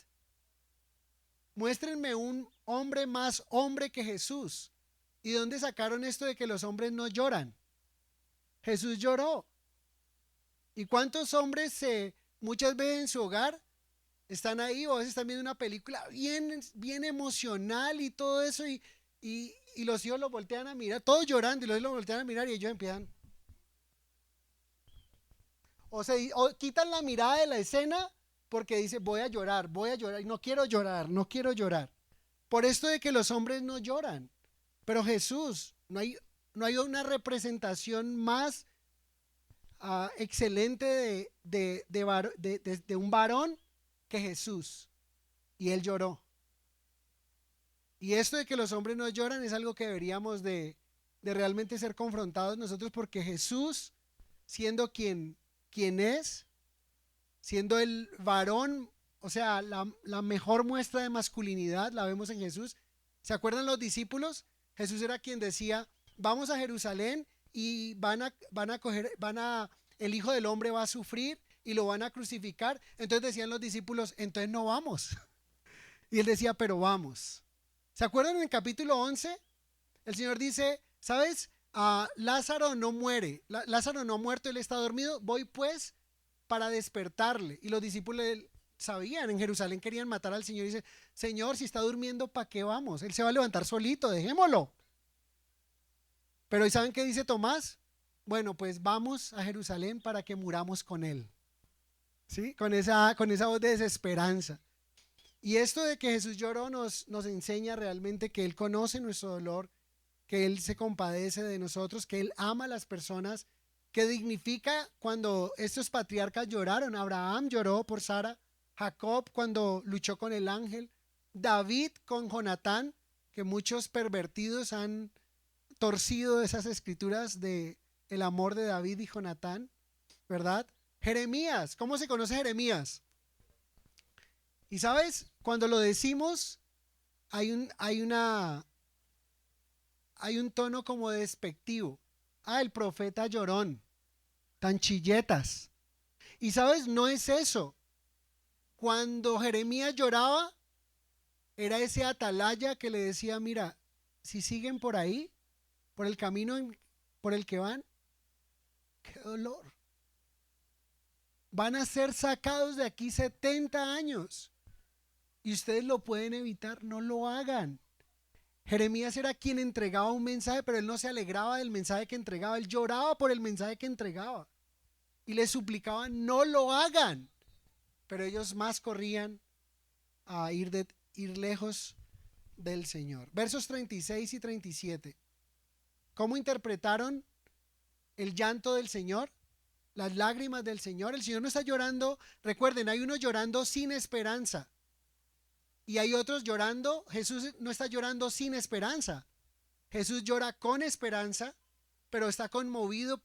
Muéstrenme un hombre más hombre que Jesús. ¿Y dónde sacaron esto de que los hombres no lloran? Jesús lloró. ¿Y cuántos hombres muchas veces en su hogar están ahí o a veces están viendo una película bien emocional y todo eso y los hijos lo voltean a mirar, todos llorando y los hijos lo voltean a mirar y ellos empiezan o quitan la mirada de la escena porque dice voy a llorar y no quiero llorar, no quiero llorar. Por esto de que los hombres no lloran. Pero Jesús, no hay una representación más excelente de un varón que Jesús. Y él lloró. Y esto de que los hombres no lloran es algo que deberíamos de realmente ser confrontados nosotros porque Jesús, siendo quien es, siendo el varón, o sea, la mejor muestra de masculinidad la vemos en Jesús. ¿Se acuerdan los discípulos? Jesús era quien decía, vamos a Jerusalén y el Hijo del Hombre va a sufrir y lo van a crucificar. Entonces decían los discípulos, entonces no vamos. Y él decía, pero vamos. ¿Se acuerdan en el capítulo 11? El Señor dice, ¿sabes? Lázaro no muere, Lázaro no ha muerto, él está dormido, voy pues para despertarle. Y los discípulos sabían, en Jerusalén querían matar al Señor y dice, Señor, si está durmiendo, ¿para qué vamos? Él se va a levantar solito, dejémoslo. Pero ¿y saben qué dice Tomás? Bueno, pues vamos a Jerusalén para que muramos con él. ¿Sí? Con esa voz de desesperanza. Y esto de que Jesús lloró nos enseña realmente que Él conoce nuestro dolor, que Él se compadece de nosotros, que Él ama a las personas, que dignifica cuando estos patriarcas lloraron. Abraham lloró por Sara, Jacob cuando luchó con el ángel, David con Jonatán, que muchos pervertidos han torcido esas escrituras de el amor de David y Jonatán, ¿verdad? Jeremías, ¿cómo se conoce Jeremías? Y sabes, cuando lo decimos, hay un tono como despectivo. El profeta llorón, tan chilletas. Y sabes, no es eso. Cuando Jeremías lloraba, era ese atalaya que le decía, mira, si siguen por ahí, por el camino por el que van, qué dolor. Van a ser sacados de aquí 70 años. Y ustedes lo pueden evitar, no lo hagan. Jeremías era quien entregaba un mensaje, pero él no se alegraba del mensaje que entregaba, él lloraba por el mensaje que entregaba y le suplicaban no lo hagan, pero ellos más corrían a ir lejos del Señor. Versos 36 y 37. ¿Cómo interpretaron el llanto del Señor? Las lágrimas del Señor. El Señor no está llorando. Recuerden, hay unos llorando sin esperanza y hay otros llorando. Jesús no está llorando sin esperanza. Jesús llora con esperanza, pero está conmovido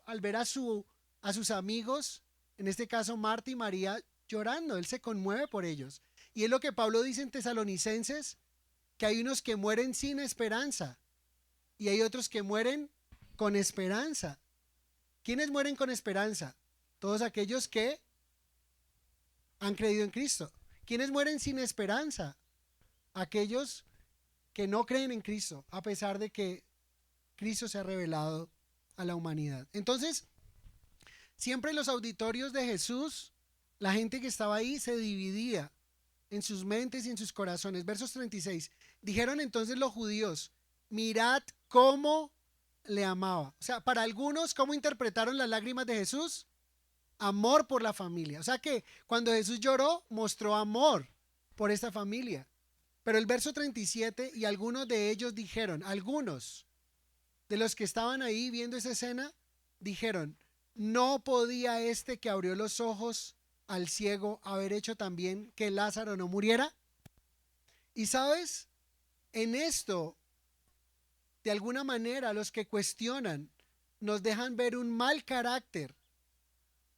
al ver a sus amigos, en este caso Marta y María, llorando. Él se conmueve por ellos. Y es lo que Pablo dice en Tesalonicenses, que hay unos que mueren sin esperanza y hay otros que mueren con esperanza. ¿Quiénes mueren con esperanza? Todos aquellos que han creído en Cristo. ¿Quiénes mueren sin esperanza? Aquellos que no creen en Cristo, a pesar de que Cristo se ha revelado a la humanidad. Entonces, siempre en los auditorios de Jesús, la gente que estaba ahí se dividía en sus mentes y en sus corazones. Versos 36. Dijeron entonces los judíos: mirad cómo le amaba. O sea, para algunos, ¿cómo interpretaron las lágrimas de Jesús? Amor por la familia. O sea que cuando Jesús lloró, mostró amor por esta familia. Pero el verso 37, y algunos de ellos dijeron, algunos de los que estaban ahí viendo esa escena, dijeron: ¿no podía este que abrió los ojos al ciego haber hecho también que Lázaro no muriera? Y sabes, en esto, de alguna manera, los que cuestionan nos dejan ver un mal carácter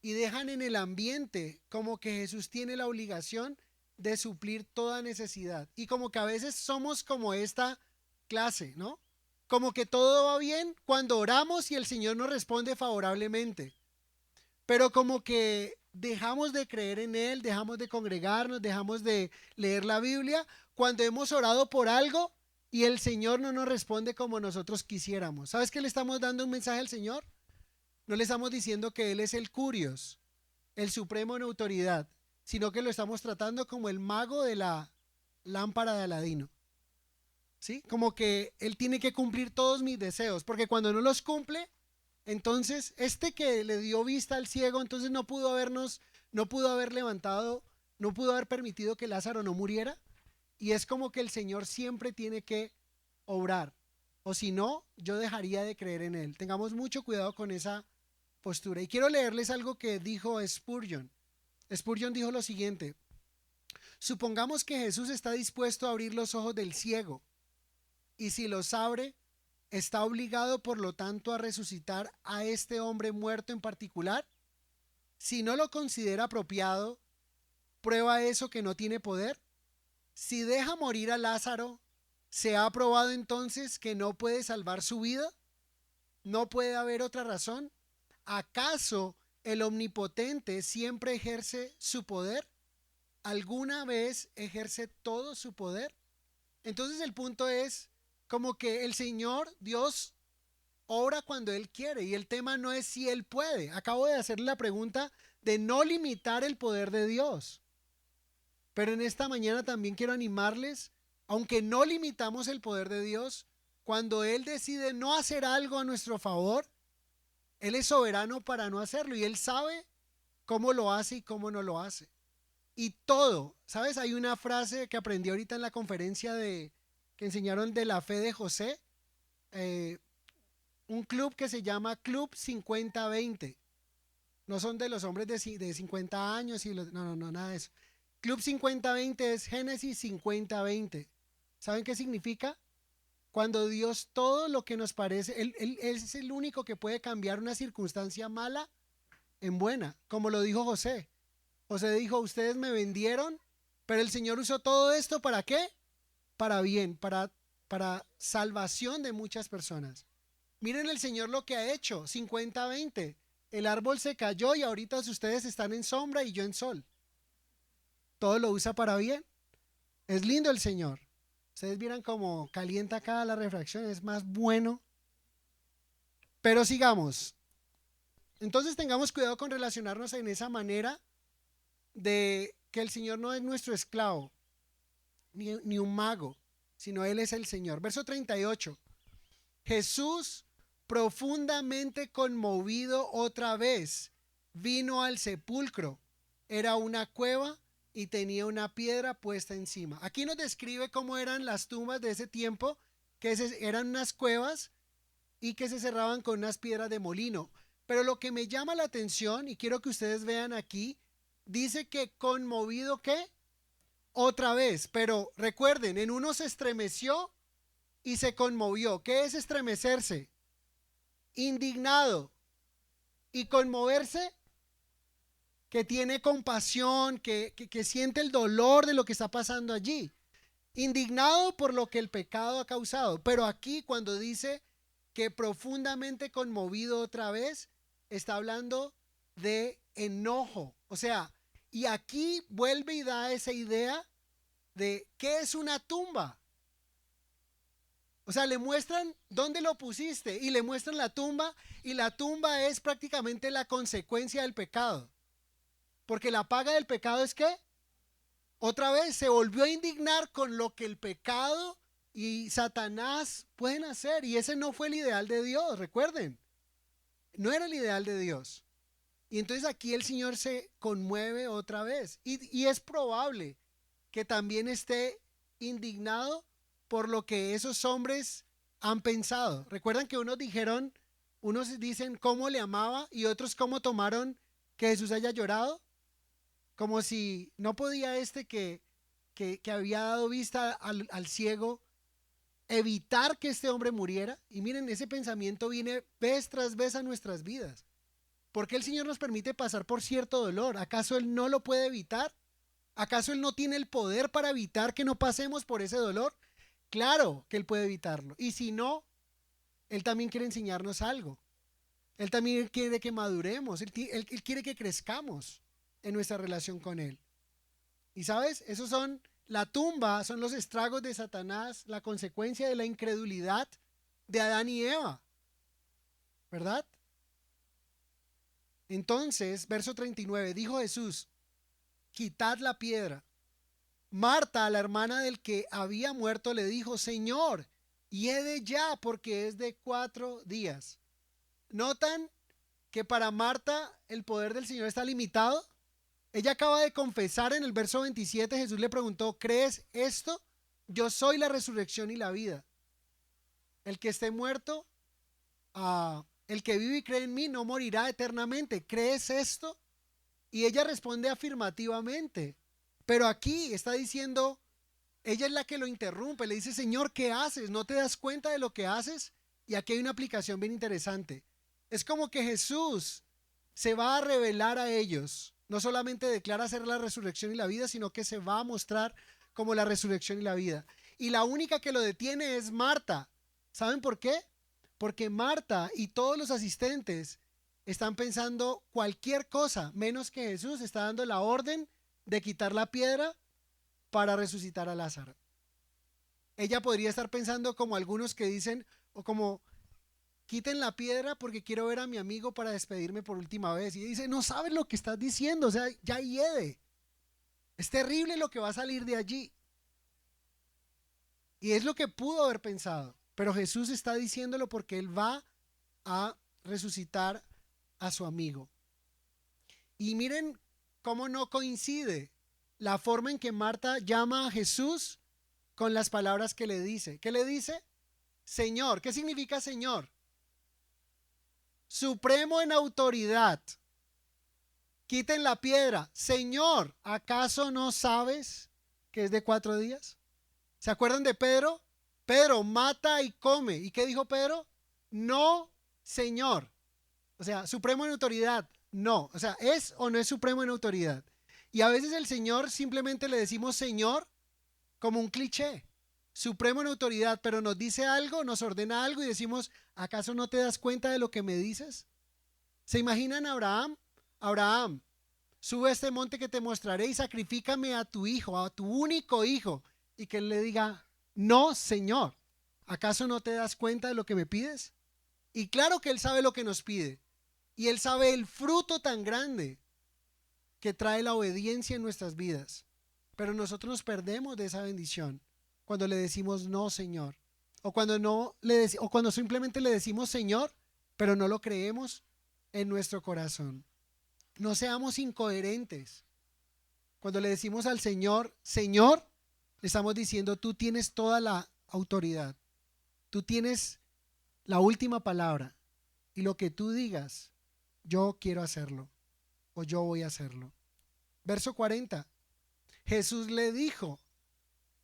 y dejan en el ambiente como que Jesús tiene la obligación de suplir toda necesidad. Y como que a veces somos como esta clase, ¿no? Como que todo va bien cuando oramos y el Señor nos responde favorablemente. Pero como que dejamos de creer en Él, dejamos de congregarnos, dejamos de leer la Biblia cuando hemos orado por algo y el Señor no nos responde como nosotros quisiéramos. ¿Sabes qué le estamos dando un mensaje al Señor? No le estamos diciendo que Él es el Curios, el supremo en autoridad, sino que lo estamos tratando como el mago de la lámpara de Aladino. ¿Sí? Como que Él tiene que cumplir todos mis deseos, porque cuando no los cumple, entonces este que le dio vista al ciego, entonces no pudo haber levantado, no pudo haber permitido que Lázaro no muriera. Y es como que el Señor siempre tiene que obrar, o si no, yo dejaría de creer en Él. Tengamos mucho cuidado con esa postura. Y quiero leerles algo que dijo Spurgeon. Spurgeon dijo lo siguiente: supongamos que Jesús está dispuesto a abrir los ojos del ciego, y si los abre, ¿está obligado por lo tanto a resucitar a este hombre muerto en particular? Si no lo considera apropiado, ¿prueba eso que no tiene poder? Si deja morir a Lázaro, ¿se ha probado entonces que no puede salvar su vida? ¿No puede haber otra razón? ¿Acaso el Omnipotente siempre ejerce su poder? ¿Alguna vez ejerce todo su poder? Entonces el punto es como que el Señor Dios obra cuando Él quiere, y el tema no es si Él puede. Acabo de hacerle la pregunta de no limitar el poder de Dios, pero en esta mañana también quiero animarles, aunque no limitamos el poder de Dios, cuando Él decide no hacer algo a nuestro favor, Él es soberano para no hacerlo y Él sabe cómo lo hace y cómo no lo hace. Y todo, ¿sabes? Hay una frase que aprendí ahorita en la conferencia que enseñaron de la fe de José, eh, un club que se llama Club 50-20. No son de los hombres de 50 años y no, nada de eso. Club 50-20 es Génesis 50-20. ¿Saben qué significa? Cuando Dios todo lo que nos parece, él es el único que puede cambiar una circunstancia mala en buena, como lo dijo José. José dijo: ustedes me vendieron, pero el Señor usó todo esto ¿para qué? Para bien, para salvación de muchas personas. Miren el Señor lo que ha hecho, 50-20. El árbol se cayó y ahorita ustedes están en sombra y yo en sol. Todo lo usa para bien. Es lindo el Señor. Ustedes vieran cómo calienta acá la refracción, es más bueno. Pero sigamos. Entonces tengamos cuidado con relacionarnos en esa manera de que el Señor no es nuestro esclavo, ni un mago. sino Él es el Señor. Verso 38. Jesús, profundamente conmovido otra vez, vino al sepulcro. Era una cueva y tenía una piedra puesta encima. Aquí nos describe cómo eran las tumbas de ese tiempo, que eran unas cuevas y que se cerraban con unas piedras de molino. Pero lo que me llama la atención, y quiero que ustedes vean aquí, dice que conmovido, ¿qué? Otra vez. Pero recuerden, en uno se estremeció y se conmovió. ¿Qué es estremecerse? Indignado. Y conmoverse, que tiene compasión, que siente el dolor de lo que está pasando allí. Indignado por lo que el pecado ha causado. Pero aquí cuando dice que profundamente conmovido otra vez, está hablando de enojo. O sea, y aquí vuelve y da esa idea de qué es una tumba. O sea, le muestran dónde lo pusiste y le muestran la tumba, y la tumba es prácticamente la consecuencia del pecado. Porque la paga del pecado es ¿qué? Otra vez se volvió a indignar con lo que el pecado y Satanás pueden hacer, y ese no fue el ideal de Dios, recuerden. No era el ideal de Dios. Y entonces aquí el Señor se conmueve otra vez. Y es probable que también esté indignado por lo que esos hombres han pensado. Recuerdan que unos dicen cómo le amaba y otros cómo tomaron que Jesús haya llorado. Como si no podía que había dado vista al ciego evitar que este hombre muriera. Y miren, ese pensamiento viene vez tras vez a nuestras vidas. ¿Por qué el Señor nos permite pasar por cierto dolor? ¿Acaso Él no lo puede evitar? ¿Acaso Él no tiene el poder para evitar que no pasemos por ese dolor? Claro que Él puede evitarlo. Y si no, Él también quiere enseñarnos algo. Él también quiere que maduremos. Él quiere que crezcamos en nuestra relación con Él. Y sabes, esos son la tumba, son los estragos de Satanás, la consecuencia de la incredulidad de Adán y Eva, ¿verdad? Entonces, verso 39, dijo Jesús, quitad la piedra. Marta, la hermana del que había muerto, le dijo, Señor, hiede ya, porque es de 4 días. ¿Notan que para Marta el poder del Señor está limitado? Ella acaba de confesar en el verso 27, Jesús le preguntó, ¿crees esto? Yo soy la resurrección y la vida. El que esté muerto, el que vive y cree en mí no morirá eternamente. ¿Crees esto? Y ella responde afirmativamente. Pero aquí está diciendo, ella es la que lo interrumpe, le dice, Señor, ¿qué haces? ¿No te das cuenta de lo que haces? Y aquí hay una aplicación bien interesante. Es como que Jesús se va a revelar a ellos. No solamente declara ser la resurrección y la vida, sino que se va a mostrar como la resurrección y la vida. Y la única que lo detiene es Marta. ¿Saben por qué? Porque Marta y todos los asistentes están pensando cualquier cosa, menos que Jesús está dando la orden de quitar la piedra para resucitar a Lázaro. Ella podría estar pensando como algunos que dicen, o como, quiten la piedra porque quiero ver a mi amigo para despedirme por última vez. Y dice, no sabes lo que estás diciendo, o sea, ya hiede. Es terrible lo que va a salir de allí. Y es lo que pudo haber pensado. Pero Jesús está diciéndolo porque Él va a resucitar a su amigo. Y miren cómo no coincide la forma en que Marta llama a Jesús con las palabras que le dice. ¿Qué le dice? Señor. ¿Qué significa Señor? Supremo en autoridad. Quiten la piedra. Señor, ¿acaso no sabes que es de 4 días? ¿Se acuerdan de Pedro? Pedro, mata y come. ¿Y qué dijo Pedro? No, Señor. O sea, supremo en autoridad. No. O sea, ¿es o no es supremo en autoridad? Y a veces el Señor simplemente le decimos Señor como un cliché. Supremo en autoridad, pero nos dice algo, nos ordena algo y decimos, ¿acaso no te das cuenta de lo que me dices? ¿Se imaginan a Abraham? Abraham, sube a este monte que te mostraré y sacrifícame a tu hijo, a tu único hijo. Y que él le diga, no, Señor, ¿acaso no te das cuenta de lo que me pides? Y claro que Él sabe lo que nos pide. Y Él sabe el fruto tan grande que trae la obediencia en nuestras vidas. Pero nosotros nos perdemos de esa bendición cuando le decimos no, Señor. O cuando, o cuando simplemente le decimos Señor, pero no lo creemos en nuestro corazón. No seamos incoherentes. Cuando le decimos al Señor, Señor, le estamos diciendo, tú tienes toda la autoridad. Tú tienes la última palabra. Y lo que tú digas, yo quiero hacerlo. O yo voy a hacerlo. Verso 40. Jesús le dijo,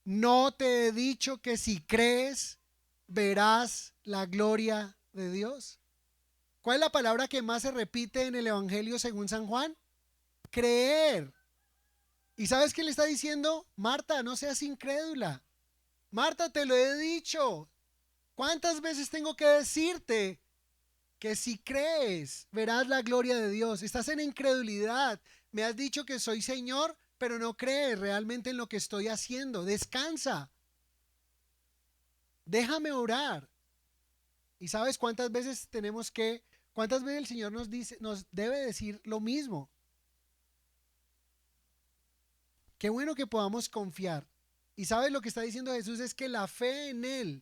¿no te he dicho que si crees, verás la gloria de Dios? ¿Cuál es la palabra que más se repite en el Evangelio según San Juan? Creer. ¿Y sabes qué le está diciendo? Marta, no seas incrédula. Marta, te lo he dicho. ¿Cuántas veces tengo que decirte que si crees, verás la gloria de Dios? Estás en incredulidad. Me has dicho que soy Señor, pero no crees realmente en lo que estoy haciendo. Descansa. Déjame orar. ¿Y sabes cuántas veces cuántas veces el Señor nos debe decir lo mismo? Qué bueno que podamos confiar. Y sabes lo que está diciendo Jesús es que la fe en Él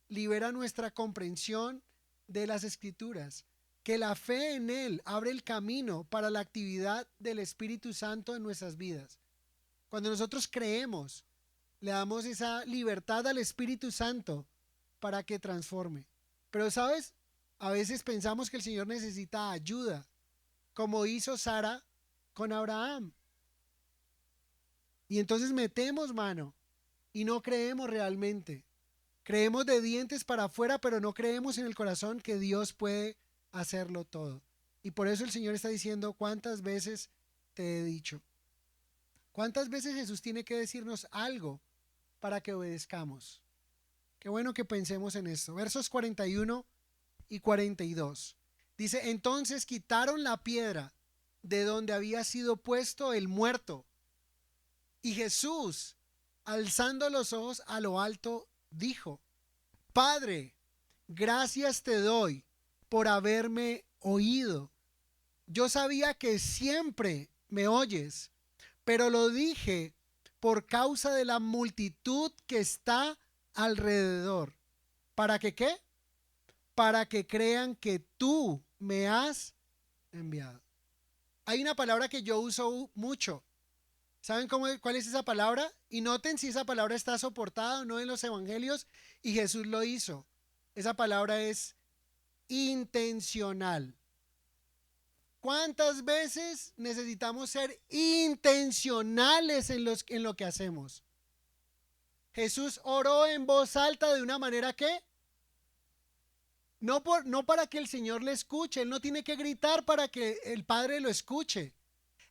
libera nuestra comprensión de las Escrituras. Que la fe en Él abre el camino para la actividad del Espíritu Santo en nuestras vidas. Cuando nosotros creemos, le damos esa libertad al Espíritu Santo para que transforme. Pero sabes, a veces pensamos que el Señor necesita ayuda, como hizo Sara con Abraham. Y entonces metemos mano y no creemos realmente. Creemos de dientes para afuera, pero no creemos en el corazón que Dios puede hacerlo todo. Y por eso el Señor está diciendo, ¿cuántas veces te he dicho? ¿Cuántas veces Jesús tiene que decirnos algo para que obedezcamos? Qué bueno que pensemos en esto. Versos 41 y 42. Dice, entonces quitaron la piedra de donde había sido puesto el muerto. Y Jesús, alzando los ojos a lo alto, dijo, Padre, gracias te doy por haberme oído. Yo sabía que siempre me oyes, pero lo dije por causa de la multitud que está alrededor. ¿Para que qué? Para que crean que tú me has enviado. Hay una palabra que yo uso mucho. ¿Saben cuál es esa palabra? Y noten si esa palabra está soportada o no en los evangelios, y Jesús lo hizo. Esa palabra es intencional. ¿Cuántas veces necesitamos ser intencionales en lo que hacemos? Jesús oró en voz alta de una manera que no para que el Señor le escuche. Él no tiene que gritar para que el Padre lo escuche.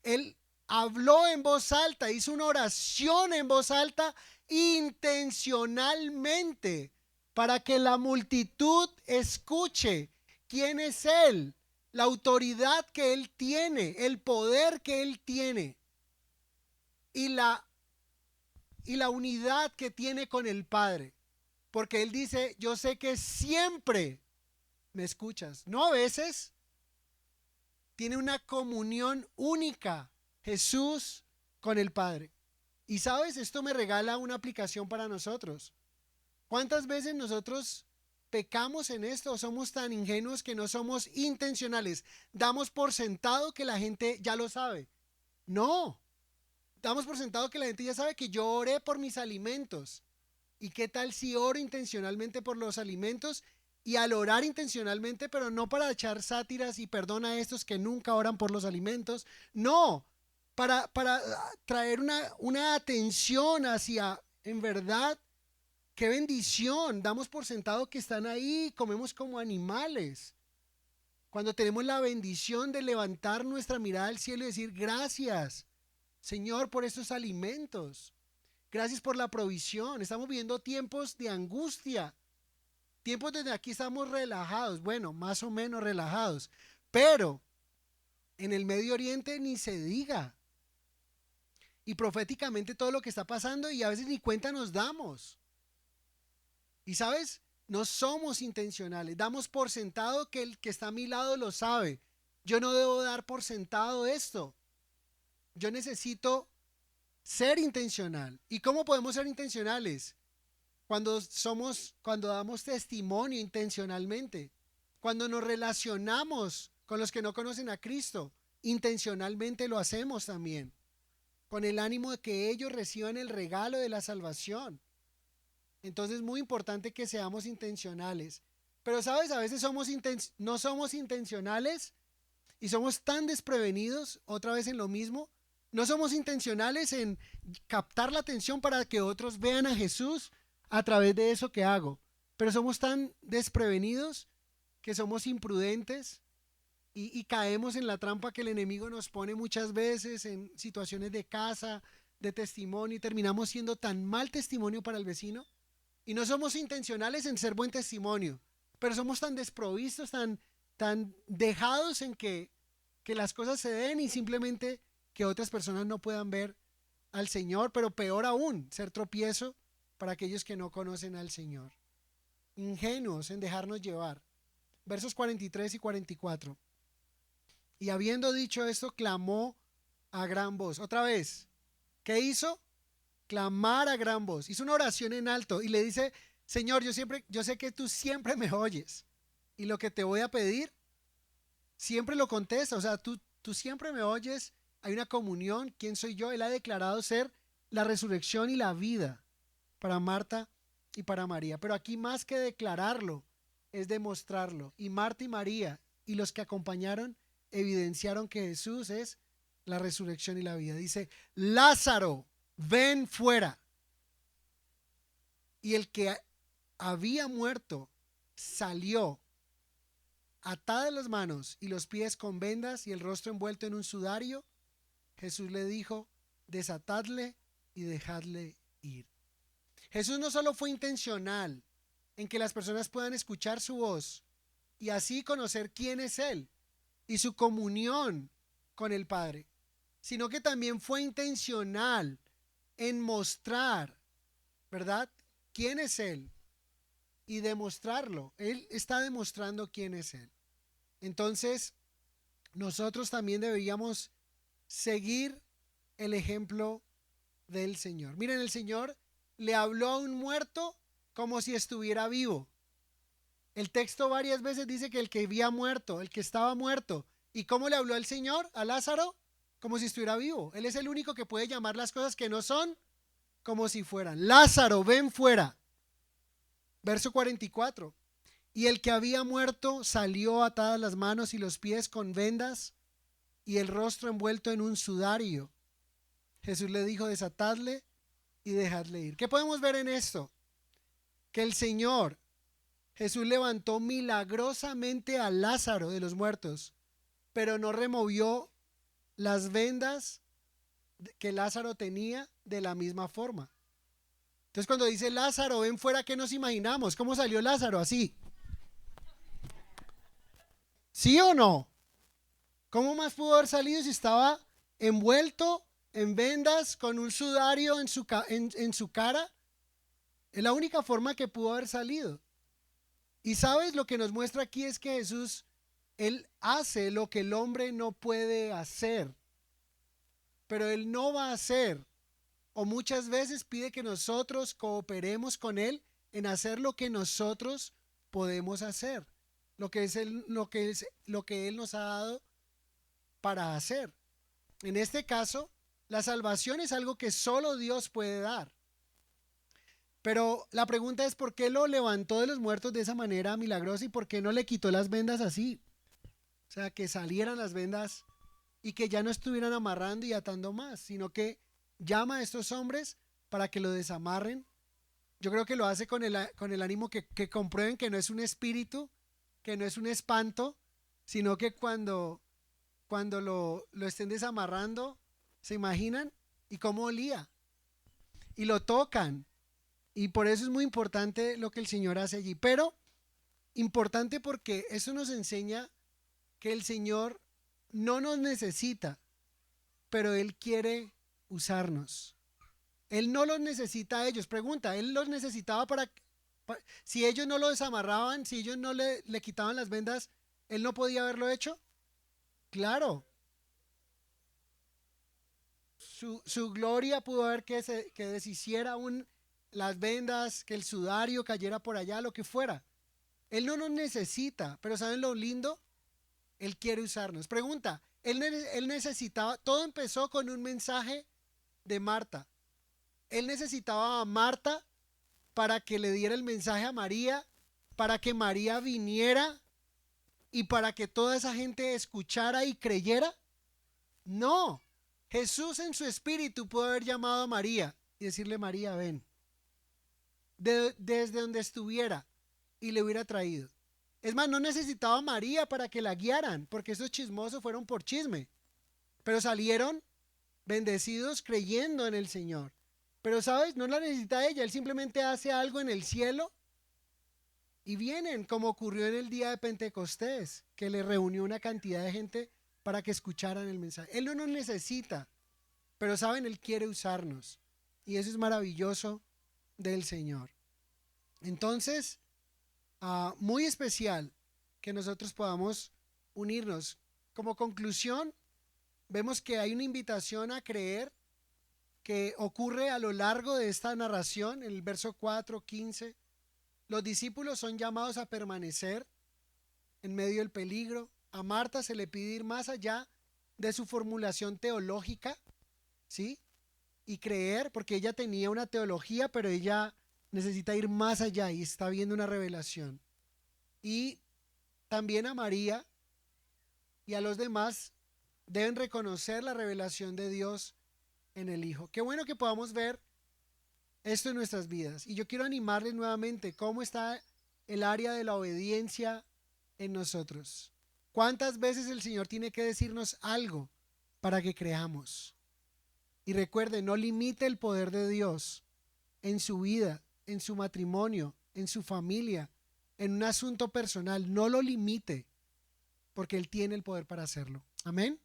Él habló en voz alta, hizo una oración en voz alta intencionalmente para que la multitud escuche quién es Él, la autoridad que Él tiene, el poder que Él tiene y la unidad que tiene con el Padre. Porque Él dice, yo sé que siempre me escuchas, no a veces. Tiene una comunión única Jesús con el Padre. Y sabes, esto me regala una aplicación para nosotros. ¿Cuántas veces nosotros pecamos en esto o somos tan ingenuos que no somos intencionales? Damos por sentado que la gente ya lo sabe. No, damos por sentado que la gente ya sabe que yo oré por mis alimentos. ¿Y qué tal si oro intencionalmente por los alimentos? Y al orar intencionalmente, pero no para echar sátiras y perdón a estos que nunca oran por los alimentos, no, para traer una atención hacia, en verdad, qué bendición, damos por sentado que están ahí, comemos como animales. Cuando tenemos la bendición de levantar nuestra mirada al cielo y decir, gracias, Señor, por estos alimentos. Gracias por la provisión. Estamos viviendo tiempos de angustia. Tiempos donde aquí estamos relajados. Bueno, más o menos relajados. Pero en el Medio Oriente ni se diga. Y proféticamente todo lo que está pasando y a veces ni cuenta nos damos. Y sabes, no somos intencionales. Damos por sentado que el que está a mi lado lo sabe. Yo no debo dar por sentado esto. Yo necesito ser intencional. ¿Y cómo podemos ser intencionales? cuando damos testimonio intencionalmente, cuando nos relacionamos con los que no conocen a Cristo, intencionalmente lo hacemos también, con el ánimo de que ellos reciban el regalo de la salvación. Entonces es muy importante que seamos intencionales. Pero sabes, a veces no somos intencionales y somos tan desprevenidos, otra vez en lo mismo. No somos intencionales en captar la atención para que otros vean a Jesús a través de eso que hago. Pero somos tan desprevenidos que somos imprudentes y caemos en la trampa que el enemigo nos pone muchas veces en situaciones de casa, de testimonio, y terminamos siendo tan mal testimonio para el vecino. Y no somos intencionales en ser buen testimonio, pero somos tan desprovistos, tan dejados en que las cosas se den y simplemente que otras personas no puedan ver al Señor, pero peor aún, ser tropiezo para aquellos que no conocen al Señor. Ingenuos en dejarnos llevar. Versos 43 y 44. Y habiendo dicho esto, clamó a gran voz. Otra vez, ¿qué hizo? Clamar a gran voz. Hizo una oración en alto y le dice: Señor, yo sé que tú siempre me oyes y lo que te voy a pedir siempre lo contesta. O sea, tú siempre me oyes. Hay una comunión. ¿Quién soy yo? Él ha declarado ser la resurrección y la vida para Marta y para María. Pero aquí más que declararlo es demostrarlo. Y Marta y María y los que acompañaron evidenciaron que Jesús es la resurrección y la vida. Dice: Lázaro, ven fuera. Y el que había muerto salió, atadas las manos y los pies con vendas y el rostro envuelto en un sudario. Jesús le dijo: desatadle y dejadle ir. Jesús no solo fue intencional en que las personas puedan escuchar su voz y así conocer quién es Él y su comunión con el Padre, sino que también fue intencional en mostrar, ¿verdad?, quién es Él y demostrarlo. Él está demostrando quién es Él. Entonces, nosotros también deberíamos seguir el ejemplo del Señor. Miren, el Señor le habló a un muerto como si estuviera vivo. El texto varias veces dice que el que había muerto, el que estaba muerto. ¿Y cómo le habló el Señor a Lázaro? Como si estuviera vivo. Él es el único que puede llamar las cosas que no son como si fueran. Lázaro, ven fuera. Verso 44. Y el que había muerto salió atadas las manos y los pies con vendas y el rostro envuelto en un sudario. Jesús le dijo: desatadle y dejadle ir. ¿Qué podemos ver en esto? Que el Señor Jesús levantó milagrosamente a Lázaro de los muertos, pero no removió las vendas que Lázaro tenía de la misma forma. Entonces, cuando dice Lázaro, ven fuera, ¿qué nos imaginamos? ¿Cómo salió Lázaro? Así. ¿Sí o no? ¿Cómo más pudo haber salido si estaba envuelto en vendas con un sudario en su cara? Es la única forma que pudo haber salido. Y sabes, lo que nos muestra aquí es que Jesús, Él hace lo que el hombre no puede hacer, pero Él no va a hacer, o muchas veces pide que nosotros cooperemos con Él en hacer lo que nosotros podemos hacer, lo que Él nos ha dado para hacer. En este caso, la salvación es algo que solo Dios puede dar. Pero la pregunta es: ¿por qué lo levantó de los muertos de esa manera milagrosa y por qué no le quitó las vendas así? O sea, que salieran las vendas y que ya no estuvieran amarrando y atando más, sino que llama a estos hombres para que lo desamarren. Yo creo que lo hace con el ánimo que comprueben que no es un espíritu, que no es un espanto, sino que cuando lo estén desamarrando, ¿se imaginan? ¿Y cómo olía? Y lo tocan. Y por eso es muy importante lo que el Señor hace allí. Pero importante porque eso nos enseña que el Señor no nos necesita, pero Él quiere usarnos. Él no los necesita a ellos. Pregunta: ¿Él los necesitaba si ellos no lo desamarraban, si ellos no le quitaban las vendas, ¿Él no podía haberlo hecho? Claro. Su gloria pudo haber que deshiciera las vendas, que el sudario cayera por allá, lo que fuera. Él no nos necesita, pero ¿saben lo lindo? Él quiere usarnos. Pregunta, él necesitaba, todo empezó con un mensaje de Marta. Él necesitaba a Marta para que le diera el mensaje a María, para que María viniera y para que toda esa gente escuchara y creyera. No, Jesús en su espíritu pudo haber llamado a María y decirle: María, ven, desde donde estuviera, y le hubiera traído. Es más, no necesitaba a María para que la guiaran, porque esos chismosos fueron por chisme, pero salieron bendecidos creyendo en el Señor. Pero sabes, no la necesita ella, él simplemente hace algo en el cielo y vienen, como ocurrió en el día de Pentecostés, que le reunió una cantidad de gente para que escucharan el mensaje. Él no nos necesita, pero saben, él quiere usarnos, y eso es maravilloso del Señor. Entonces, muy especial que nosotros podamos unirnos. Como conclusión, vemos que hay una invitación a creer que ocurre a lo largo de esta narración, en el verso 4, 15. Los discípulos son llamados a permanecer en medio del peligro. A Marta se le pide ir más allá de su formulación teológica, ¿sí? Y creer, porque ella tenía una teología, pero ella necesita ir más allá y está viendo una revelación. Y también a María y a los demás deben reconocer la revelación de Dios en el Hijo. Qué bueno que podamos ver esto en nuestras vidas. Y yo quiero animarles nuevamente cómo está el área de la obediencia en nosotros. ¿Cuántas veces el Señor tiene que decirnos algo para que creamos? Y recuerde, no limite el poder de Dios en su vida, en su matrimonio, en su familia, en un asunto personal. No lo limite, porque Él tiene el poder para hacerlo. Amén.